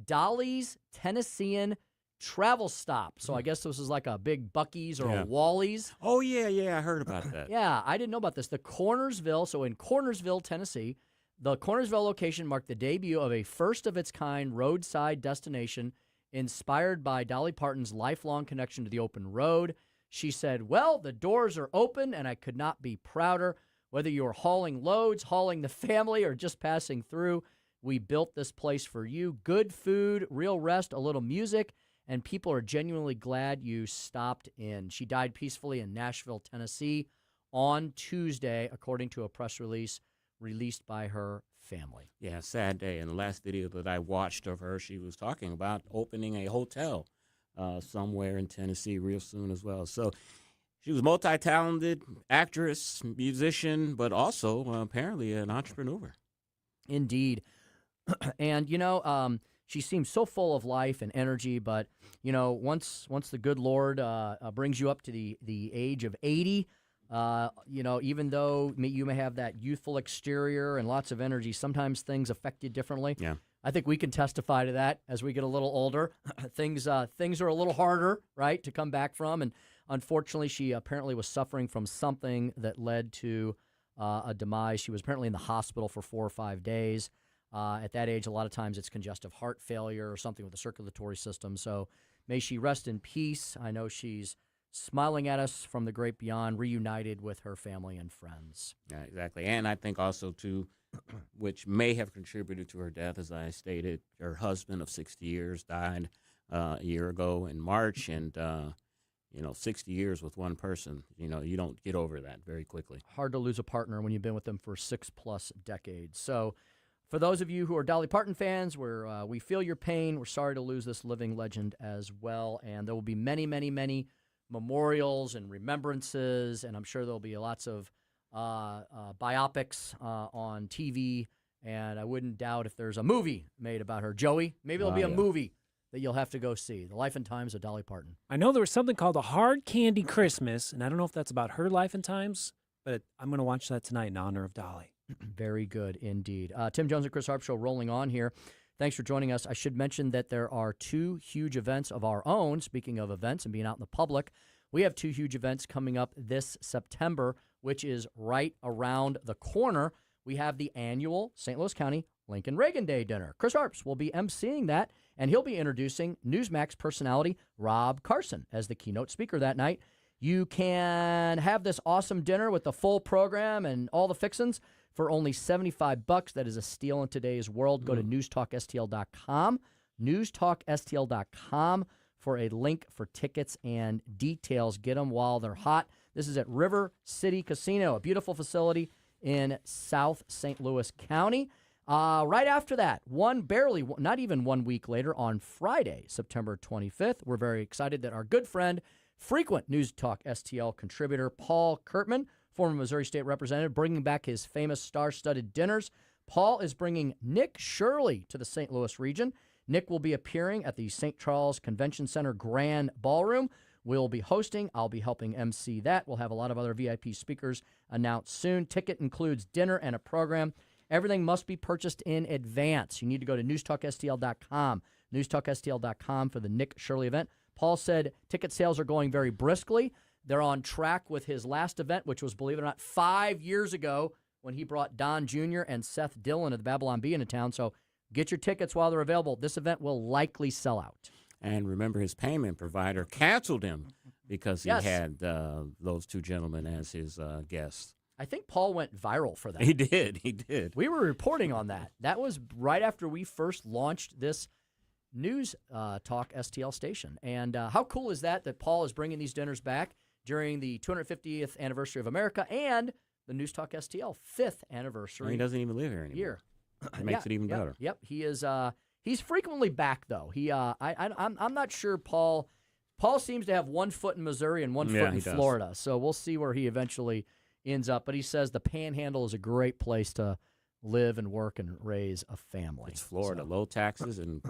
Dolly's Tennessean travel stop. So I guess this is like a big Buc-ee's or a Wally's. Oh, yeah, I heard about that. Yeah, I didn't know about this. The Cornersville, so in Cornersville, Tennessee, the Cornersville location marked the debut of a first-of-its-kind roadside destination inspired by Dolly Parton's lifelong connection to the open road. She said, well, the doors are open, and I could not be prouder. Whether you're hauling loads, hauling the family, or just passing through, we built this place for you. Good food, real rest, a little music, and people are genuinely glad you stopped in. She died peacefully in Nashville, Tennessee on Tuesday, according to a press release released by her family. Yeah, sad day. In the last video that I watched of her, she was talking about opening a hotel somewhere in Tennessee real soon as well. So she was multi-talented actress, musician, but also apparently an entrepreneur. Indeed. And, she seems so full of life and energy, but, once the good Lord brings you up to the age of 80, even though you may have that youthful exterior and lots of energy, sometimes things affect you differently. Yeah. I think we can testify to that as we get a little older. Things are a little harder, right, to come back from. And unfortunately, she apparently was suffering from something that led to a demise. She was apparently in the hospital for 4 or 5 days. At that age, a lot of times it's congestive heart failure or something with the circulatory system. So may she rest in peace. I know she's smiling at us from the great beyond, reunited with her family and friends. Yeah, exactly. And I think also, too, which may have contributed to her death, as I stated, her husband of 60 years died a year ago in March. And, 60 years with one person, you don't get over that very quickly. Hard to lose a partner when you've been with them for 6+ decades. So for those of you who are Dolly Parton fans, we feel your pain. We're sorry to lose this living legend as well. And there will be many, many, many memorials and remembrances, and I'm sure there'll be lots of biopics on TV, and I wouldn't doubt if there's a movie made about her. Joey, maybe there'll be a movie that you'll have to go see, The Life and Times of Dolly Parton. I know there was something called A Hard Candy Christmas, and I don't know if that's about her life and times, but I'm going to watch that tonight in honor of Dolly. Very good indeed. Tim Jones and Chris Arps Show rolling on here. Thanks for joining us. I should mention that there are 2 huge events of our own. Speaking of events and being out in the public, we have 2 huge events coming up this September, which is right around the corner. We have the annual St. Louis County Lincoln Reagan Day dinner. Chris Arps will be emceeing that, and he'll be introducing Newsmax personality Rob Carson as the keynote speaker that night. You can have this awesome dinner with the full program and all the fixins for only $75. That is a steal in today's world. Go to newstalkstl.com, newstalkstl.com for a link for tickets and details. Get them while they're hot. This is at River City Casino, a beautiful facility in South St. Louis County. Right after that, not even 1 week later, on Friday, September 25th, we're very excited that our good friend, frequent News Talk STL contributor Paul Kurtman, former Missouri State Representative, bringing back his famous star-studded dinners. Paul is bringing Nick Shirley to the St. Louis region. Nick will be appearing at the St. Charles Convention Center Grand Ballroom. We'll be hosting. I'll be helping MC that. We'll have a lot of other VIP speakers announced soon. Ticket includes dinner and a program. Everything must be purchased in advance. You need to go to newstalkstl.com, newstalkstl.com for the Nick Shirley event. Paul said ticket sales are going very briskly. They're on track with his last event, which was, believe it or not, 5 years ago when he brought Don Jr. and Seth Dillon of the Babylon Bee into town. So get your tickets while they're available. This event will likely sell out. And remember, his payment provider canceled him because he had those 2 gentlemen as his guests. I think Paul went viral for that. He did. We were reporting on that. That was right after we first launched this News Talk STL station. And how cool is that Paul is bringing these dinners back during the 250th anniversary of America and the News Talk STL 5th anniversary. He doesn't even live here anymore. It makes it even better. Yep. He is. He's frequently back though. I'm not sure Paul seems to have 1 foot in Missouri and 1 foot in Florida. So we'll see where he eventually ends up. But he says the Panhandle is a great place to live and work and raise a family. It's Florida, low taxes and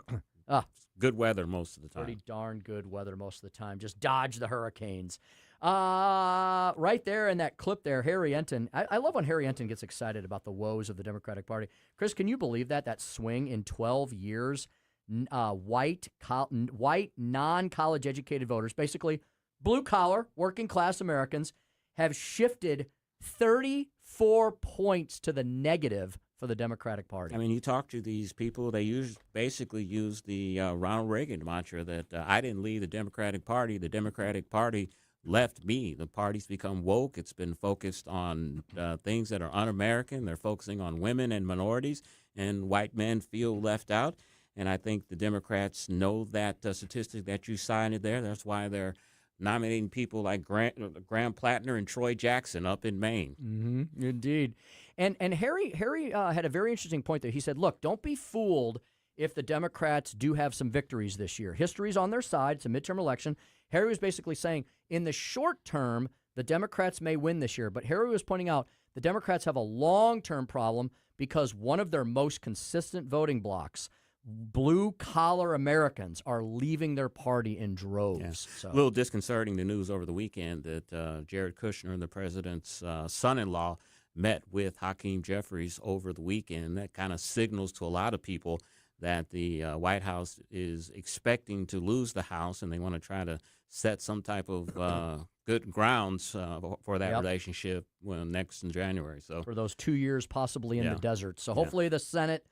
good weather most of the time. Pretty darn good weather most of the time. Just dodge the hurricanes. Right there in that clip there, Harry Enton. I love when Harry Enton gets excited about the woes of the Democratic Party. Chris, can you believe that swing in 12 years? White non-college educated voters, basically blue-collar, working-class Americans, have shifted 34 points to the negative for the Democratic Party. I mean, you talk to these people, they basically use the Ronald Reagan mantra that I didn't leave the Democratic Party left me. The party's become woke. It's been focused on things that are un-American. They're focusing on women and minorities, and white men feel left out. And I think the Democrats know that statistic that you cited there. That's why they're nominating people like Graham Plattner and Troy Jackson up in Maine. Mm-hmm. Indeed. And Harry had a very interesting point there. He said, look, don't be fooled if the Democrats do have some victories this year. History's on their side. It's a midterm election. Harry was basically saying in the short term, the Democrats may win this year. But Harry was pointing out the Democrats have a long-term problem because one of their most consistent voting blocks, blue-collar Americans, are leaving their party in droves. Yeah. So. A little disconcerting, the news over the weekend that Jared Kushner, the president's son-in-law, met with Hakeem Jeffries over the weekend. That kind of signals to a lot of people that the White House is expecting to lose the House, and they want to try to set some type of good grounds for that relationship next in January. So for those 2 years possibly in the desert. So hopefully the Senate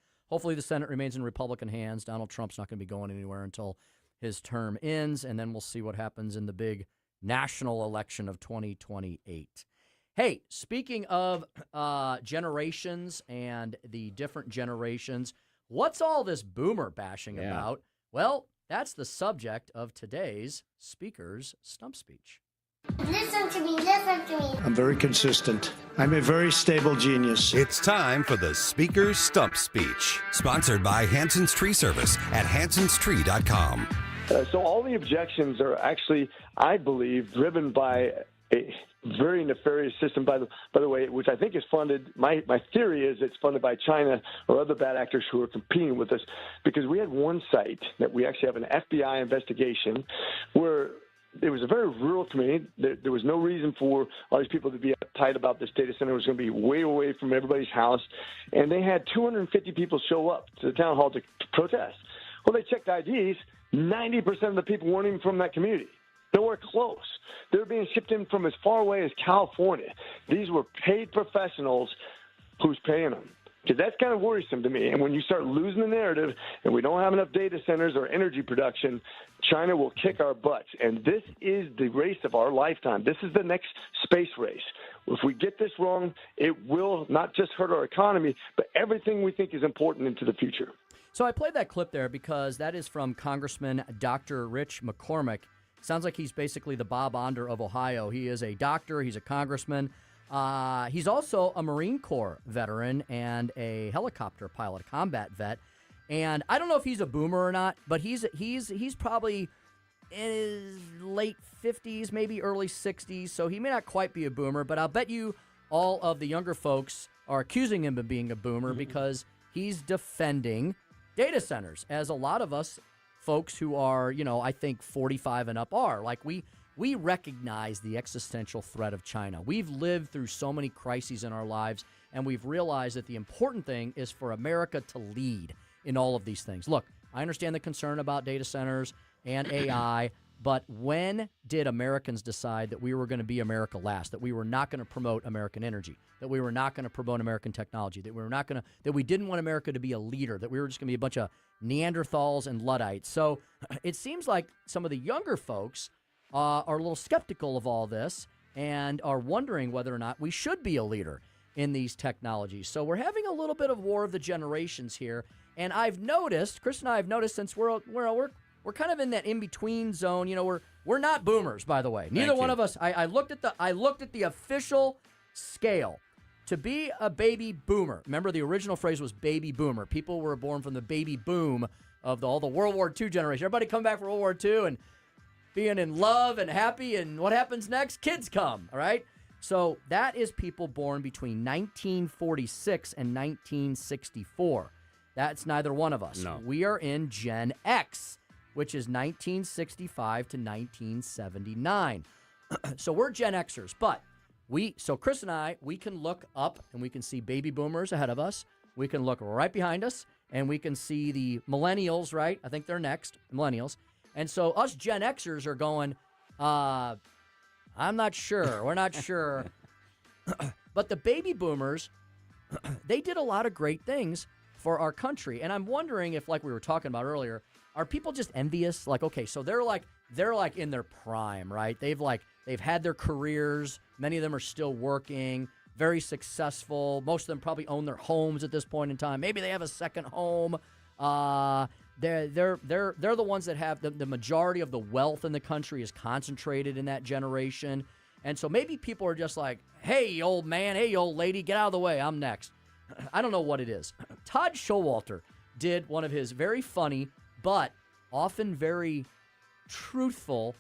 remains in Republican hands. Donald Trump's not going to be going anywhere until his term ends, and then we'll see what happens in the big national election of 2028. Hey, speaking of generations and the different generations, what's all this boomer bashing about? Well, that's the subject of today's Speaker's Stump Speech. Listen to me, listen to me. I'm very consistent. I'm a very stable genius. It's time for the Speaker's Stump Speech, sponsored by Hanson's Tree Service at hansonstree.com. So all the objections are actually, I believe, driven by a very nefarious system, by the way, which I think is funded. My theory is it's funded by China or other bad actors who are competing with us, because we had one site that we actually have an FBI investigation where it was a very rural community. There was no reason for all these people to be uptight about this data center. It was going to be way away from everybody's house. And they had 250 people show up to the town hall to protest. Well, they checked IDs. 90% of the people weren't even from that community. Nowhere close. They were being shipped in from as far away as California. These were paid professionals. Who's paying them? Because that's kind of worrisome to me. And when you start losing the narrative and we don't have enough data centers or energy production, China will kick our butts. And this is the race of our lifetime. This is the next space race. If we get this wrong, it will not just hurt our economy, but everything we think is important into the future. So I played that clip there because that is from Congressman Dr. Rich McCormick. Sounds like he's basically the Bob Onder of Ohio. He is a doctor. He's a congressman. He's also a Marine Corps veteran and a helicopter pilot, a combat vet. And I don't know if he's a boomer or not, but he's probably in his late 50s, maybe early 60s. So he may not quite be a boomer, but I'll bet you all of the younger folks are accusing him of being a boomer because he's defending data centers, as a lot of us folks who are, I think 45 and up are. Like we recognize the existential threat of China. We've lived through so many crises in our lives, and we've realized that the important thing is for America to lead in all of these things. Look, I understand the concern about data centers and AI, but when did Americans decide that we were going to be America last, that we were not going to promote American energy, that we were not going to promote American technology, that we didn't want America to be a leader, that we were just going to be a bunch of Neanderthals and Luddites? So it seems like some of the younger folks are a little skeptical of all this and are wondering whether or not we should be a leader in these technologies. So we're having a little bit of war of the generations here. And I've noticed, Chris and I have noticed, since we're kind of in that in-between zone. We're not boomers, by the way. Neither one of us. I looked at the official scale. To be a baby boomer, remember the original phrase was baby boomer. People were born from the baby boom of all the World War II generation. Everybody come back from World War II and being in love and happy, and what happens next? Kids come, all right? So that is people born between 1946 and 1964. That's neither one of us. No. We are in Gen X, which is 1965 to 1979. So we're Gen Xers, but so Chris and I, we can look up and we can see baby boomers ahead of us. We can look right behind us and we can see the millennials, right? I think they're next, millennials. And so us Gen Xers are going, I'm not sure. We're not sure. But the baby boomers, they did a lot of great things for our country. And I'm wondering if, like we were talking about earlier, are people just envious? Like, okay, so they're like in their prime, right? They've had their careers. Many of them are still working, very successful. Most of them probably own their homes at this point in time. Maybe they have a second home. They're the ones that have the majority of the wealth in the country is concentrated in that generation. And so maybe people are just like, hey, old man, hey, old lady, get out of the way. I'm next. I don't know what it is. Todd Showalter did one of his very funny but often very truthful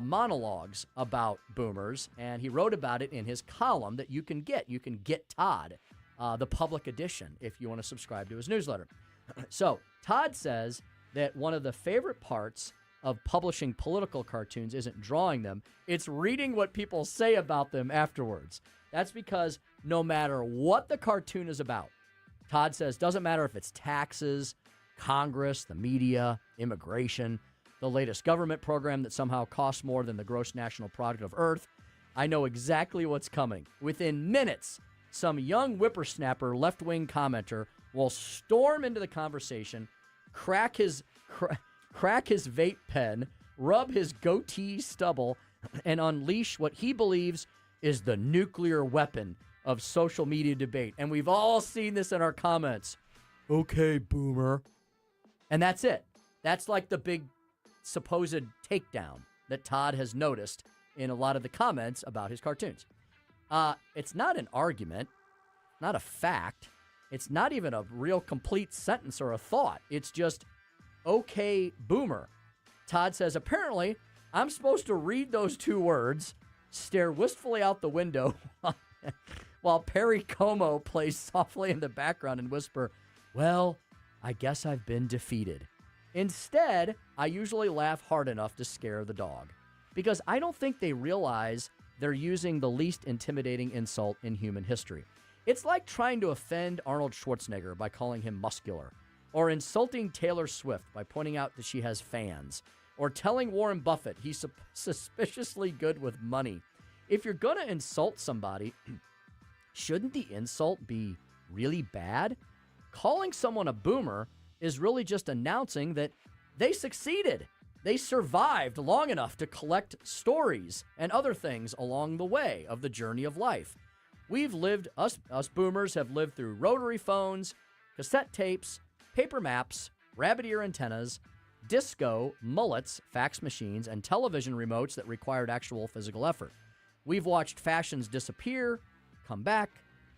monologues about boomers, and he wrote about it in his column that you can get. You can get Todd, the public edition, if you want to subscribe to his newsletter. So Todd says that one of the favorite parts of publishing political cartoons isn't drawing them, it's reading what people say about them afterwards. That's because no matter what the cartoon is about, Todd says, doesn't matter if it's taxes, Congress, the media, immigration, the latest government program that somehow costs more than the gross national product of Earth, I know exactly what's coming. Within minutes, some young whippersnapper left-wing commenter will storm into the conversation, crack his vape pen, rub his goatee stubble, and unleash what he believes is the nuclear weapon of social media debate. And we've all seen this in our comments. Okay, boomer. And that's it. That's like the big supposed takedown that Todd has noticed in a lot of the comments about his cartoons. It's not an argument, not a fact. It's not even a real complete sentence or a thought. It's just, okay, boomer. Todd says, apparently, I'm supposed to read those two words, stare wistfully out the window while Perry Como plays softly in the background and whisper, well, I guess I've been defeated. Instead, I usually laugh hard enough to scare the dog. because I don't think they realize they're using the least intimidating insult in human history. It's like trying to offend Arnold Schwarzenegger by calling him muscular, or insulting Taylor Swift by pointing out that she has fans, or telling Warren Buffett he's suspiciously good with money. If you're going to insult somebody, shouldn't the insult be really bad? Calling someone a boomer is really just announcing that they succeeded. They survived long enough to collect stories and other things along the way of the journey of life. We've lived, us boomers have lived through rotary phones, cassette tapes, paper maps, rabbit ear antennas, disco, mullets, fax machines, and television remotes that required actual physical effort. We've watched fashions disappear, come back,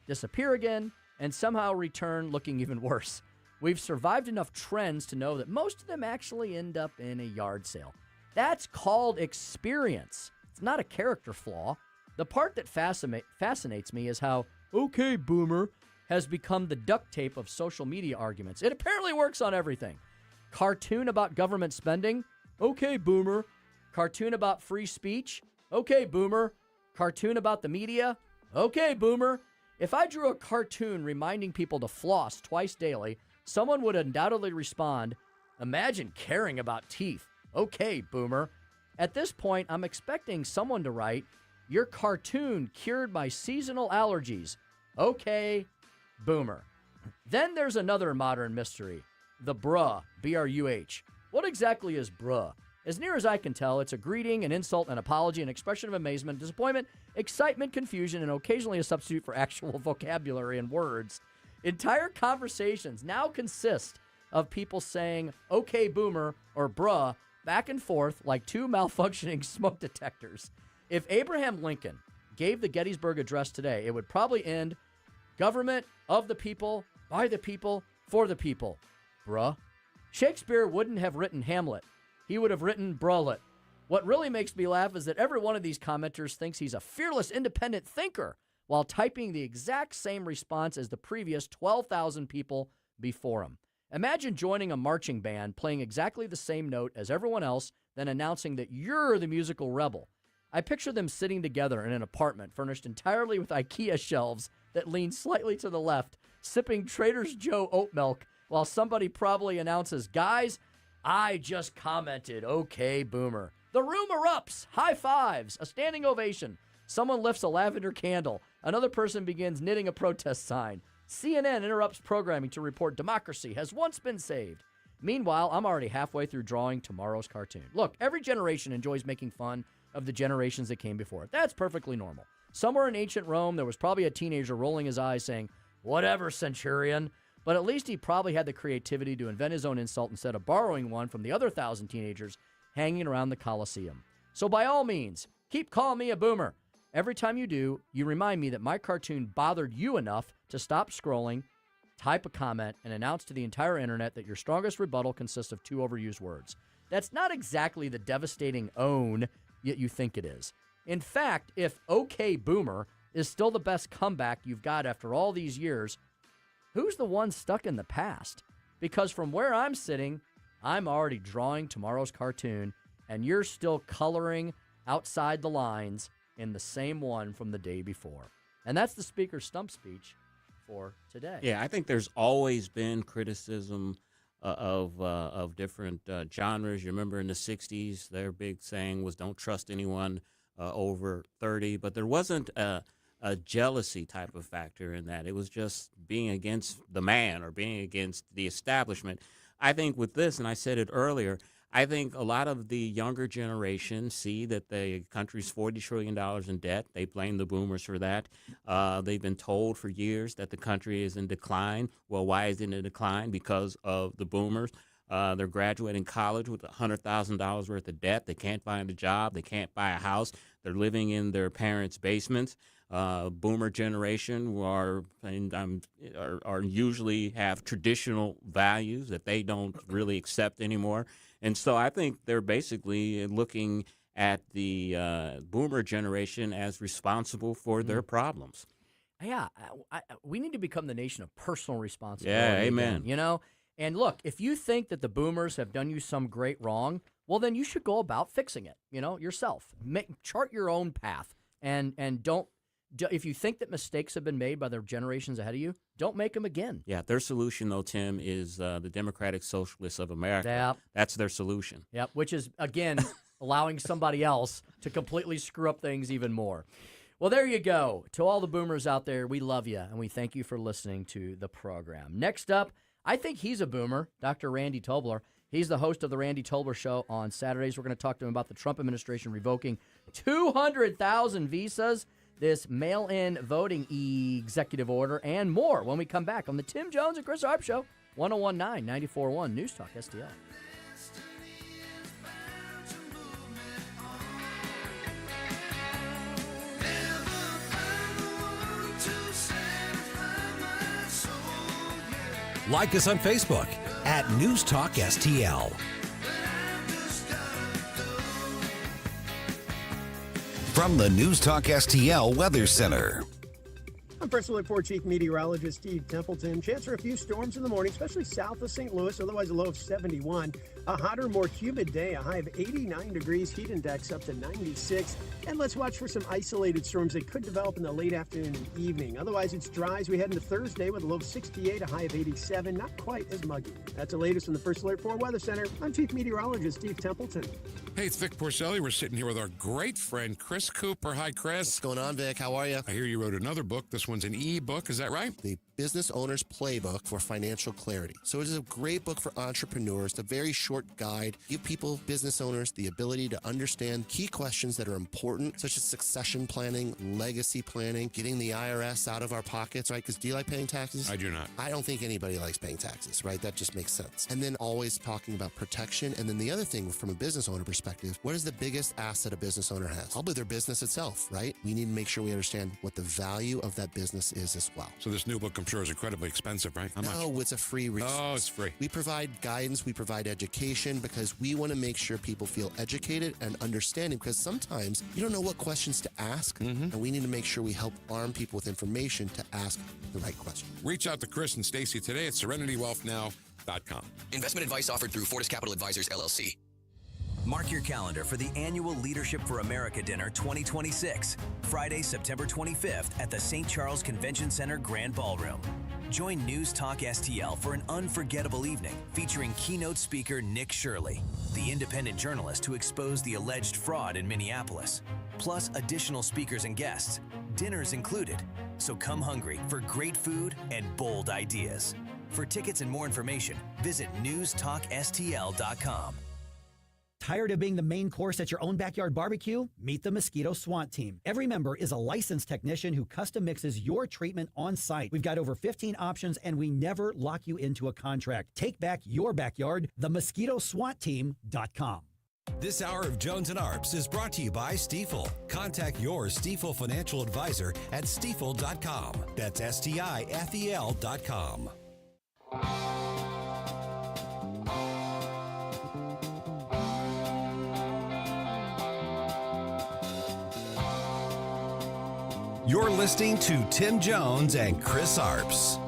disappear again, and somehow return looking even worse. We've survived enough trends to know that most of them actually end up in a yard sale. That's called experience. It's not a character flaw. The part that fascinates me is how, okay, boomer, has become the duct tape of social media arguments. It apparently works on everything. Cartoon about government spending? Okay, boomer. Cartoon about free speech? Okay, boomer. Cartoon about the media? Okay, boomer. If I drew a cartoon reminding people to floss twice daily, someone would undoubtedly respond, imagine caring about teeth. Okay, boomer. At this point, I'm expecting someone to write, your cartoon cured my seasonal allergies. Okay, boomer. Then there's another modern mystery, the bruh, B-R-U-H. What exactly is bruh? As near as I can tell, it's a greeting, an insult, an apology, an expression of amazement, disappointment, excitement, confusion, and occasionally a substitute for actual vocabulary and words. Entire conversations now consist of people saying, okay, boomer, or bruh, back and forth like two malfunctioning smoke detectors. If Abraham Lincoln gave the Gettysburg Address today, it would probably end, government of the people, by the people, for the people. Bruh. Shakespeare wouldn't have written Hamlet. He would have written Brullet. What really makes me laugh is that every one of these commenters thinks he's a fearless, independent thinker while typing the exact same response as the previous 12,000 people before him. Imagine joining a marching band playing exactly the same note as everyone else, then announcing that you're the musical rebel. I picture them sitting together in an apartment furnished entirely with IKEA shelves that lean slightly to the left, sipping Trader Joe's oat milk while somebody probably announces, guys, I just commented, okay, boomer. The room erupts, high fives, a standing ovation. Someone lifts a lavender candle. Another person begins knitting a protest sign. CNN interrupts programming to report democracy has once been saved. Meanwhile, I'm already halfway through drawing tomorrow's cartoon. Look, every generation enjoys making fun of the generations that came before it. That's perfectly normal. Somewhere in ancient Rome, there was probably a teenager rolling his eyes saying, whatever, centurion. But at least he probably had the creativity to invent his own insult instead of borrowing one from the other 1,000 teenagers hanging around the Colosseum. So by all means, keep calling me a boomer. Every time you do, you remind me that my cartoon bothered you enough to stop scrolling, type a comment, and announce to the entire internet that your strongest rebuttal consists of 2 overused words. That's not exactly the devastating own yet you think it is. In fact, if okay, boomer is still the best comeback you've got after all these years, who's the one stuck in the past? Because from where I'm sitting, I'm already drawing tomorrow's cartoon, and you're still coloring outside the lines in the same one from the day before. And that's the Speaker's stump speech for today. Yeah, I think there's always been criticism of different genres. You remember in the 60s, their big saying was don't trust anyone over 30, but there wasn't a jealousy type of factor in that. It was just being against the man or being against the establishment. I think with this, and I said it earlier, I think a lot of the younger generation see that the country's $40 trillion in debt. They blame the boomers for that. They've been told for years that the country is in decline. Well, why is it in decline? Because of the boomers. They're graduating college with $100,000 worth of debt. They can't find a job. They can't buy a house. They're living in their parents' basements. Boomer generation are usually have traditional values that they don't really accept anymore. And so I think they're basically looking at the boomer generation as responsible for their problems. Yeah, we need to become the nation of personal responsibility. Yeah, amen. Again, you know? And look, if you think that the boomers have done you some great wrong, well, then you should go about fixing it, yourself. Chart your own path, and don't. If you think that mistakes have been made by the generations ahead of you, don't make them again. Yeah, their solution, though, Tim, is the Democratic Socialists of America. Yep. That's their solution. Yep, which is, again, allowing somebody else to completely screw up things even more. Well, there you go. To all the boomers out there, we love you, and we thank you for listening to the program. Next up, I think he's a boomer, Dr. Randy Tobler. He's the host of the Randy Tobler Show on Saturdays. We're going to talk to him about the Trump administration revoking 200,000 visas, this mail-in voting executive order, and more when we come back on the Tim Jones and Chris Arps Show, 101.9, 94.1 News Talk STL. Like us on Facebook at News Talk STL. From the News Talk STL Weather Center. I'm First Alert 4 Chief Meteorologist Steve Templeton. Chance for a few storms in the morning, especially south of St. Louis, otherwise a low of 71. A hotter, more humid day, a high of 89 degrees, heat index up to 96. And let's watch for some isolated storms that could develop in the late afternoon and evening. Otherwise, it's dry as we head into Thursday with a low of 68, a high of 87. Not quite as muggy. That's the latest from the First Alert 4 Weather Center. I'm Chief Meteorologist Steve Templeton. Hey, it's Vic Porcelli. We're sitting here with our great friend, Chris Cooper. Hi, Chris. What's going on, Vic? How are you? I hear you wrote another book. This one's an e-book. Is that right? The Business Owner's Playbook for Financial Clarity. So it is a great book for entrepreneurs. It's a very short guide. Give people, business owners, the ability to understand key questions that are important, such as succession planning, legacy planning, getting the IRS out of our pockets, right? Because do you like paying taxes? I do not. I don't think anybody likes paying taxes, right? That just makes sense. And then always talking about protection. And then the other thing from a business owner perspective, what is the biggest asset a business owner has? Probably their business itself, right? We need to make sure we understand what the value of that business is as well. So this new book, I'm sure, is incredibly expensive, right? How much? No, it's a free resource. Oh, it's free. We provide guidance, we provide education because we want to make sure people feel educated and understanding because sometimes you don't know what questions to ask, and we need to make sure we help arm people with information to ask the right question. Reach out to Chris and Stacy today at SerenityWealthNow.com. Investment advice offered through Fortis Capital Advisors, LLC. Mark your calendar for the annual Leadership for America Dinner 2026, Friday, September 25th at the St. Charles Convention Center Grand Ballroom. Join News Talk STL for an unforgettable evening featuring keynote speaker Nick Shirley, the independent journalist who exposed the alleged fraud in Minneapolis, plus additional speakers and guests, dinners included. So come hungry for great food and bold ideas. For tickets and more information, visit newstalkstl.com. Tired of being the main course at your own backyard barbecue? Meet the Mosquito SWAT team. Every member is a licensed technician who custom mixes your treatment on site. We've got over 15 options and we never lock you into a contract. Take back your backyard, themosquitoswatteam.com. This hour of Jones and Arps is brought to you by Stifel. Contact your Stifel financial advisor at stifel.com. That's STIFEL.com. You're listening to Tim Jones and Chris Arps.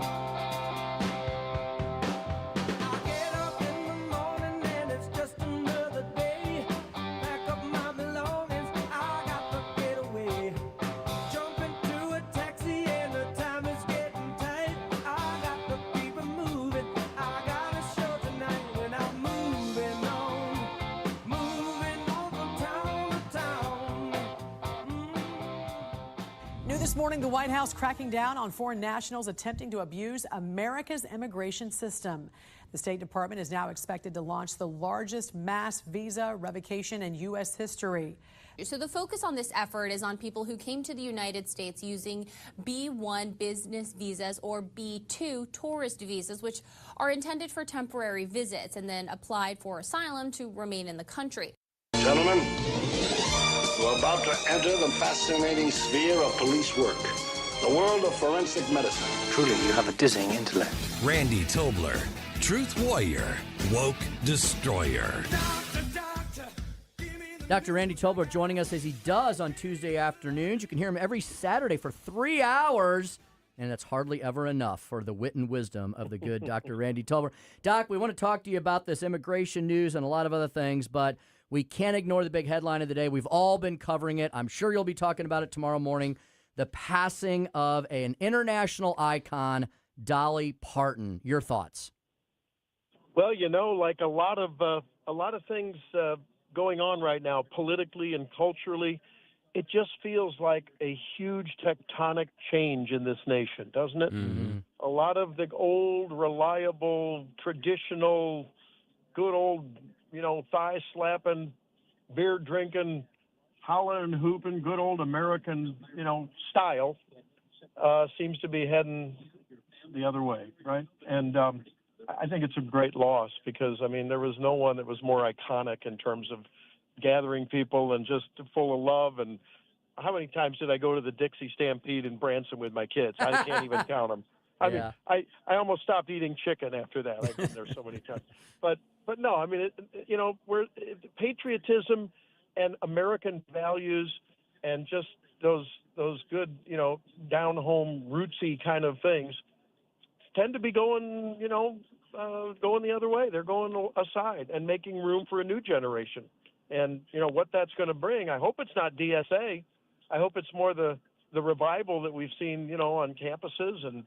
This morning, the White House cracking down on foreign nationals attempting to abuse America's immigration system. The State Department is now expected to launch the largest mass visa revocation in U.S. history. So the focus on this effort is on people who came to the United States using B1 business visas or B2 tourist visas, which are intended for temporary visits and then applied for asylum to remain in the country. Gentlemen, we're about to enter the fascinating sphere of police work, the world of forensic medicine. Truly, you have a dizzying intellect. Randy Tobler, Truth Warrior, Woke Destroyer. Dr. Randy Tobler joining us as he does on Tuesday afternoons. You can hear him every Saturday for 3 hours. and it's hardly ever enough for the wit and wisdom of the good Dr. Randy Tobler. Doc, we want to talk to you about this immigration news and a lot of other things, but we can't ignore the big headline of the day. We've all been covering it. I'm sure you'll be talking about it tomorrow morning. The passing of an international icon, Dolly Parton. Your thoughts? Well, like a lot of things going on right now, politically and culturally, it just feels like a huge tectonic change in this nation, doesn't it? Mm-hmm. A lot of the old, reliable, traditional, good old, thigh slapping, beer drinking, hollering, hooping, good old American, style seems to be heading the other way, right? And I think it's a great loss because, there was no one that was more iconic in terms of gathering people and just full of love. And how many times did I go to the Dixie Stampede in Branson with my kids? I can't even count them. Yeah. I almost stopped eating chicken after that. I've been there so many times. But no, we're patriotism and American values and just those good, down home rootsy kind of things tend to be going, going the other way. They're going aside and making room for a new generation. And, what that's going to bring, I hope it's not DSA. I hope it's more the revival that we've seen, on campuses. And,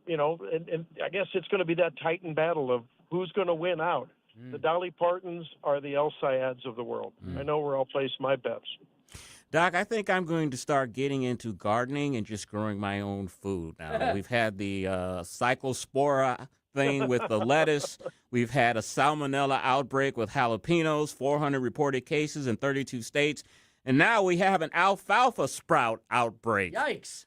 and I guess it's going to be that titan battle of who's going to win out. The Dolly Partons are the El Sayads of the world. I know where I'll place my bets. Doc, I think I'm going to start getting into gardening and just growing my own food now. We've had the cyclospora thing with the lettuce. We've had a salmonella outbreak with jalapenos, 400 reported cases in 32 states. And now we have an alfalfa sprout outbreak. Yikes.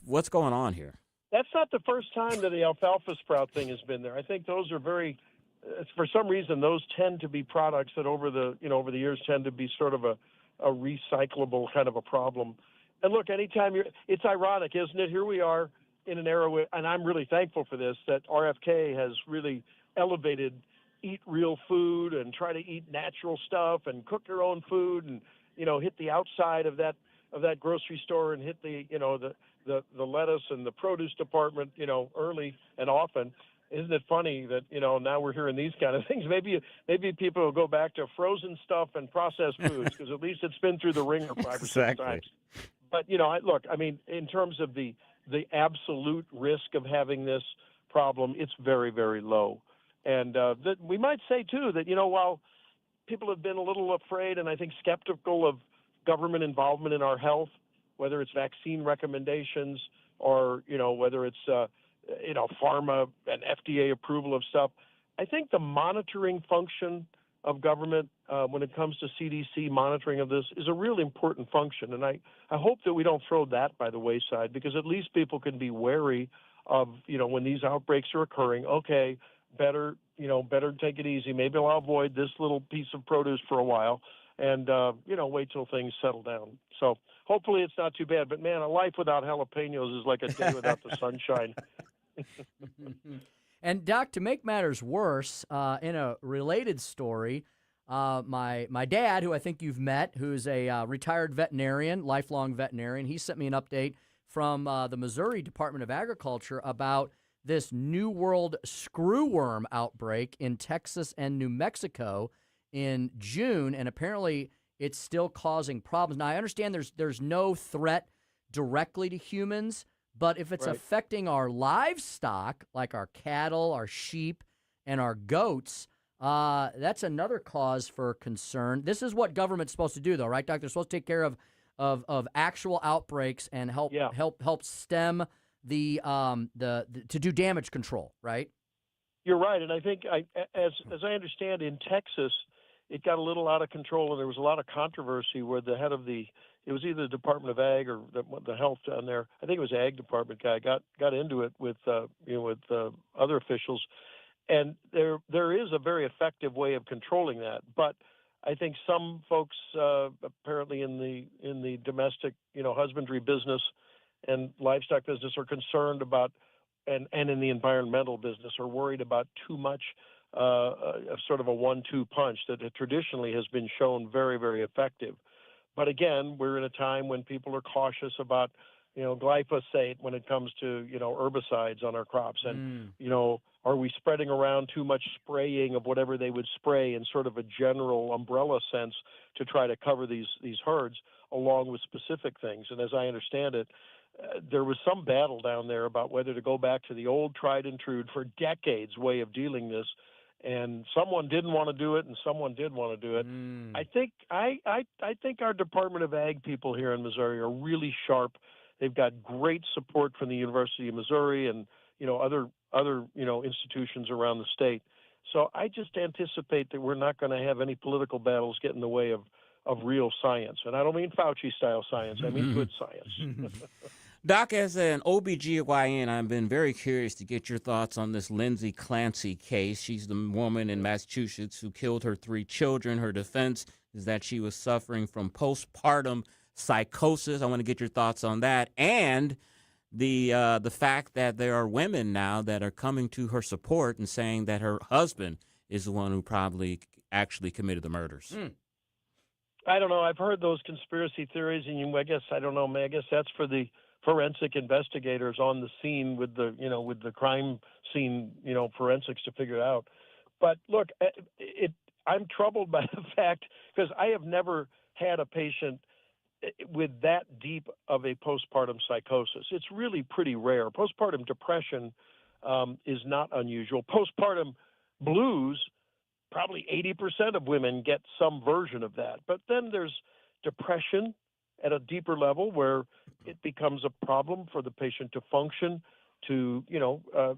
What's going on here? That's not the first time that the alfalfa sprout thing has been there. I think those are for some reason, those tend to be products that over the years tend to be sort of a recyclable kind of a problem. And look, anytime it's ironic, isn't it? Here we are in an era where, and I'm really thankful for this, that RFK has really elevated eat real food and try to eat natural stuff and cook your own food and, hit the outside of that grocery store and hit the lettuce and the produce department, early and often. Isn't it funny that, now we're hearing these kind of things? Maybe people will go back to frozen stuff and processed foods because at least it's been through the ringer 5 or 6 times. But, in terms of the absolute risk of having this problem, it's very, very low. And we might say, too, that, while people have been a little afraid and I think skeptical of government involvement in our health, whether it's vaccine recommendations or, whether it's pharma and FDA approval of stuff. I think the monitoring function of government when it comes to CDC monitoring of this is a really important function. And I hope that we don't throw that by the wayside because at least people can be wary of, when these outbreaks are occurring, okay, better take it easy. Maybe I'll avoid this little piece of produce for a while and, wait till things settle down. So hopefully it's not too bad. But, man, a life without jalapenos is like a day without the sunshine. And, Doc, to make matters worse, in a related story, my dad, who I think you've met, who's a retired veterinarian, lifelong veterinarian, he sent me an update from the Missouri Department of Agriculture about this New World screwworm outbreak in Texas and New Mexico in June, and apparently it's still causing problems. Now, I understand there's no threat directly to humans, but if it's affecting our livestock, like our cattle, our sheep, and our goats, that's another cause for concern. This is what government's supposed to do, though, right, Doc? They're supposed to take care of actual outbreaks and help stem to do damage control, right? You're right, and I think as I understand, in Texas, it got a little out of control, and there was a lot of controversy where the head of it was either the Department of Ag or the health down there. I think it was Ag Department guy got into it with other officials, and there is a very effective way of controlling that. But I think some folks apparently in the domestic husbandry business and livestock business are concerned about, and in the environmental business are worried about too much sort of a 1-2 punch that traditionally has been shown very, very effective. But again, we're in a time when people are cautious about, glyphosate when it comes to, herbicides on our crops. And, are we spreading around too much spraying of whatever they would spray in sort of a general umbrella sense to try to cover these herds along with specific things? And as I understand it, there was some battle down there about whether to go back to the old tried and true for decades way of dealing this. And someone didn't want to do it, and someone did want to do it. I think our Department of Ag people here in Missouri are really sharp. They've got great support from the University of Missouri and other institutions around the state. So I just anticipate that we're not going to have any political battles get in the way of real science. And I don't mean Fauci-style science. I mean good science. Doc, as an OBGYN, I've been very curious to get your thoughts on this Lindsay Clancy case. She's the woman in Massachusetts who killed her 3 children. Her defense is that she was suffering from postpartum psychosis. I want to get your thoughts on that. And the fact that there are women now that are coming to her support and saying that her husband is the one who probably actually committed the murders. I don't know. I've heard those conspiracy theories, and I guess that's for the forensic investigators on the scene with the crime scene, forensics to figure it out. But look, I'm troubled by the fact, because I have never had a patient with that deep of a postpartum psychosis. It's really pretty rare. Postpartum depression is not unusual. Postpartum blues, probably 80% of women get some version of that. But then there's depression at a deeper level where it becomes a problem for the patient to function, to,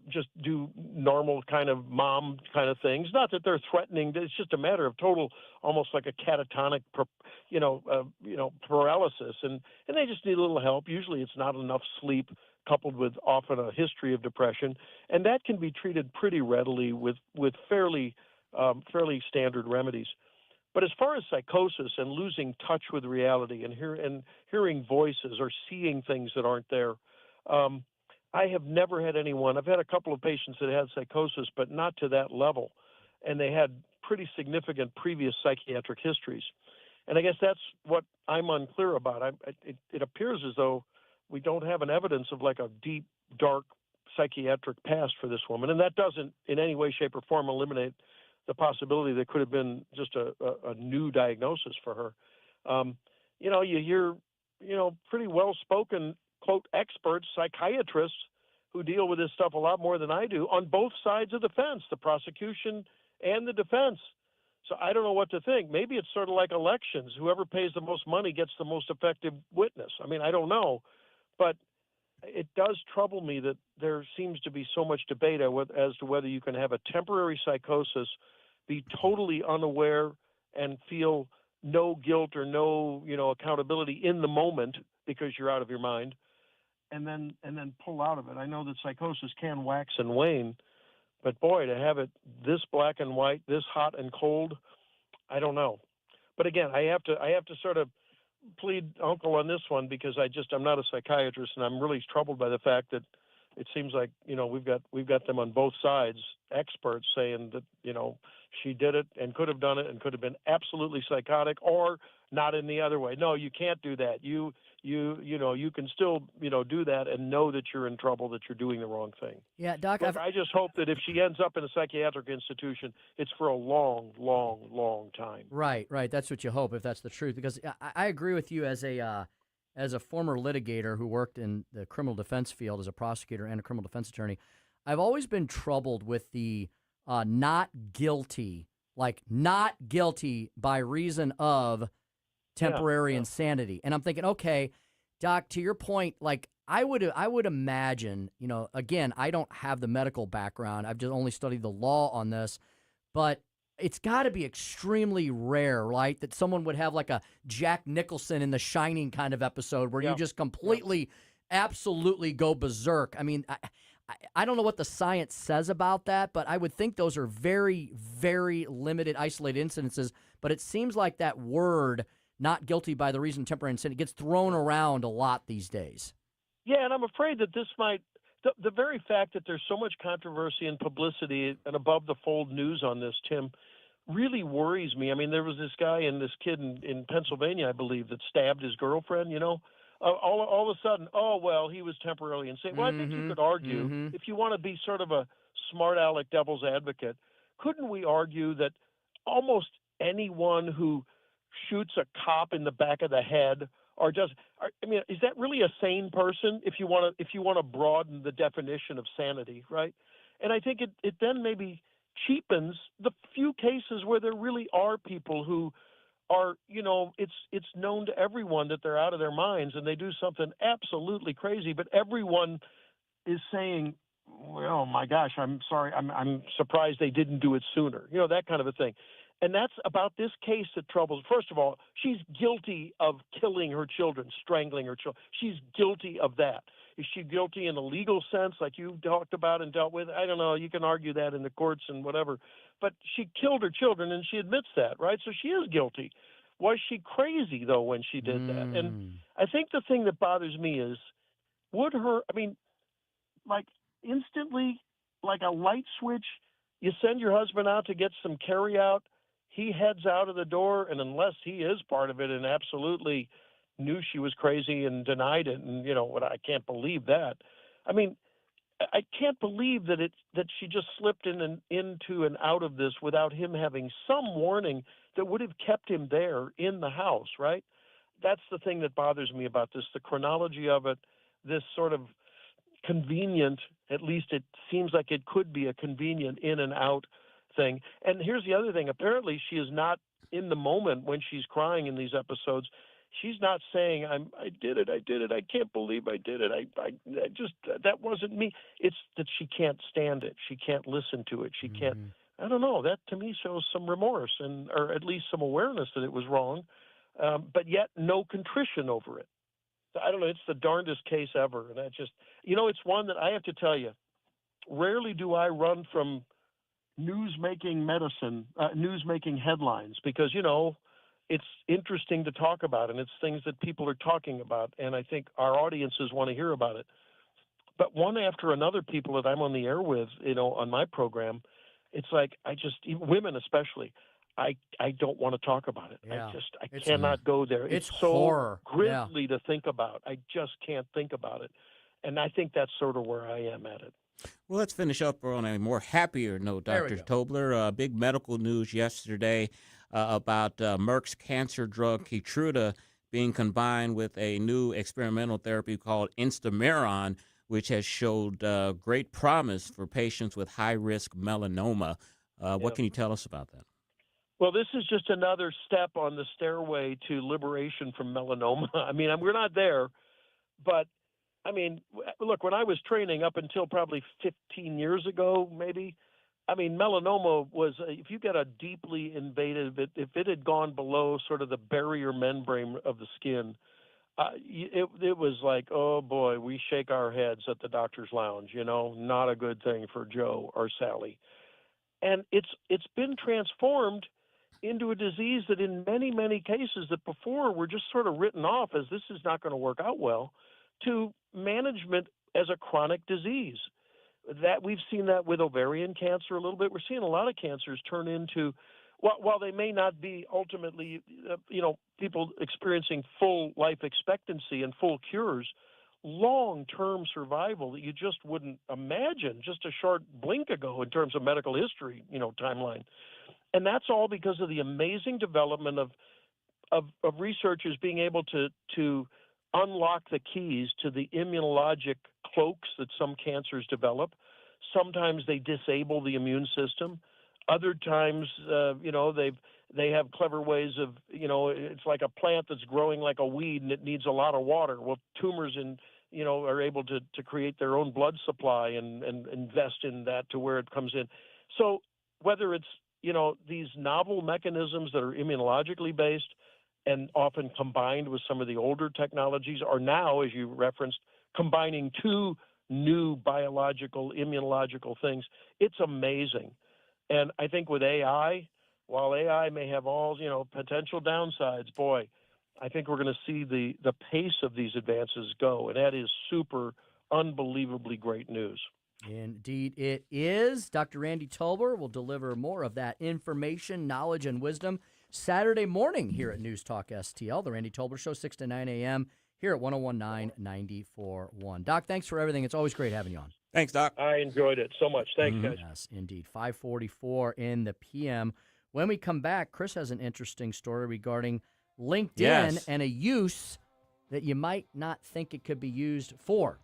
just do normal kind of mom kind of things. Not that they're threatening. It's just a matter of total, almost like a catatonic, paralysis. And they just need a little help. Usually it's not enough sleep coupled with often a history of depression. And that can be treated pretty readily with fairly standard remedies. But as far as psychosis and losing touch with reality and hearing voices or seeing things that aren't there, I have never had anyone. I've had a couple of patients that had psychosis, but not to that level, and they had pretty significant previous psychiatric histories. And I guess that's what I'm unclear about. It appears as though we don't have an evidence of like a deep, dark psychiatric past for this woman, and that doesn't in any way, shape, or form eliminate the possibility that could have been just a new diagnosis for her. You hear, pretty well-spoken, quote, experts, psychiatrists who deal with this stuff a lot more than I do on both sides of the fence, the prosecution and the defense. So I don't know what to think. Maybe it's sort of like elections. Whoever pays the most money gets the most effective witness. I mean, I don't know. But it does trouble me that there seems to be so much debate as to whether you can have a temporary psychosis, be totally unaware, and feel no guilt or no, accountability in the moment because you're out of your mind, and then pull out of it. I know that psychosis can wax and wane, but boy, to have it this black and white, this hot and cold, I don't know. But again, I have to sort of plead uncle on this one because I'm not a psychiatrist, and I'm really troubled by the fact that it seems like we've got them on both sides, experts saying that she did it and could have done it and could have been absolutely psychotic or not in the other way. No, you can't do that. You can still do that and know that you're in trouble, that you're doing the wrong thing. Yeah, Doc. Look, I just hope that if she ends up in a psychiatric institution, it's for a long, long, long time. Right. That's what you hope, if that's the truth. Because I agree with you as a former litigator who worked in the criminal defense field as a prosecutor and a criminal defense attorney. I've always been troubled with the not guilty by reason of temporary insanity. And I'm thinking, okay, Doc, to your point, like I would imagine, again, I don't have the medical background. I've just only studied the law on this, but it's got to be extremely rare, right, that someone would have like a Jack Nicholson in The Shining kind of episode where you just completely, absolutely go berserk. I mean, I don't know what the science says about that, but I would think those are very, very limited, isolated incidences. But it seems like that word, not guilty by the reason temporary insanity, gets thrown around a lot these days. Yeah, and I'm afraid that this might, the very fact that there's so much controversy and publicity and above-the-fold news on this, Tim, really worries me. I mean, there was this guy and this kid in Pennsylvania, I believe, that stabbed his girlfriend, all of a sudden, oh, well, he was temporarily insane. Well, I think you could argue, if you want to be sort of a smart aleck devil's advocate, couldn't we argue that almost anyone who shoots a cop in the back of the head is that really a sane person if you want to broaden the definition of sanity, right? And I think it then maybe cheapens the few cases where there really are people who are, it's known to everyone that they're out of their minds and they do something absolutely crazy, but everyone is saying, well, my gosh, I'm sorry, I'm surprised they didn't do it sooner, that kind of a thing. And that's about this case that troubles. First of all, she's guilty of killing her children, strangling her children. She's guilty of that. Is she guilty in a legal sense, like you talked about and dealt with? I don't know. You can argue that in the courts and whatever. But she killed her children, and she admits that, right? So she is guilty. Was she crazy, though, when she did that? And I think the thing that bothers me is, instantly, like a light switch, you send your husband out to get some carry out, he heads out of the door, and unless he is part of it and absolutely knew she was crazy and denied it, and I can't believe that. I mean, I can't believe that she just slipped into and out of this without him having some warning that would have kept him there in the house, right? That's the thing that bothers me about this, the chronology of it, this sort of convenient, at least it seems like it could be a convenient in and out thing. And here's the other thing. Apparently she is not in the moment when she's crying in these episodes. She's not saying, I did it, I can't believe I did it, I just, that wasn't me. It's that she can't stand it. She can't listen to it. She can't, I don't know, that to me shows some remorse or at least some awareness that it was wrong, but yet no contrition over it. I don't know, it's the darndest case ever. And that just, it's one that I have to tell you, rarely do I run from news-making headlines because, it's interesting to talk about and it's things that people are talking about. And I think our audiences want to hear about it. But one after another, people that I'm on the air with, on my program, it's like, women especially, I don't want to talk about it. Yeah. I cannot go there. It's so horror. grisly to think about. I just can't think about it. And I think that's sort of where I am at it. Well, let's finish up on a more happier note, Dr. Tobler. Big medical news yesterday about Merck's cancer drug Keytruda being combined with a new experimental therapy called Instamaron, which has showed great promise for patients with high-risk melanoma. What can you tell us about that? Well, this is just another step on the stairway to liberation from melanoma. We're not there, but look, when I was training up until probably 15 years ago, maybe, melanoma was, if you get a deeply invasive, if it had gone below sort of the barrier membrane of the skin, it was like, oh boy, we shake our heads at the doctor's lounge, not a good thing for Joe or Sally. And it's been transformed into a disease that in many, many cases that before were just sort of written off as this is not going to work out well, to management as a chronic disease. That we've seen that with ovarian cancer a little bit. We're seeing a lot of cancers turn into, while they may not be ultimately, people experiencing full life expectancy and full cures, long-term survival that you just wouldn't imagine just a short blink ago in terms of medical history, timeline. And that's all because of the amazing development of researchers being able to unlock the keys to the immunologic cloaks that some cancers develop. Sometimes they disable the immune system. Other times, they have clever ways of, it's like a plant that's growing like a weed and it needs a lot of water. Well, tumors are able to create their own blood supply and invest in that to where it comes in. So whether it's, these novel mechanisms that are immunologically based and often combined with some of the older technologies are now, as you referenced, combining two new biological, immunological things. It's amazing. And I think with AI, while AI may have all, potential downsides, boy, I think we're going to see the pace of these advances go. And that is super, unbelievably great news. Indeed it is. Dr. Randy Tobler will deliver more of that information, knowledge, and wisdom Saturday morning here at News Talk STL, the Randy Tobler Show, 6 to 9 a.m. here at 101.9 Doc, thanks for everything. It's always great having you on. Thanks, Doc. I enjoyed it so much. Thanks, guys. Yes, indeed. 5:44 in the PM. When we come back, Chris has an interesting story regarding LinkedIn and a use that you might not think it could be used for.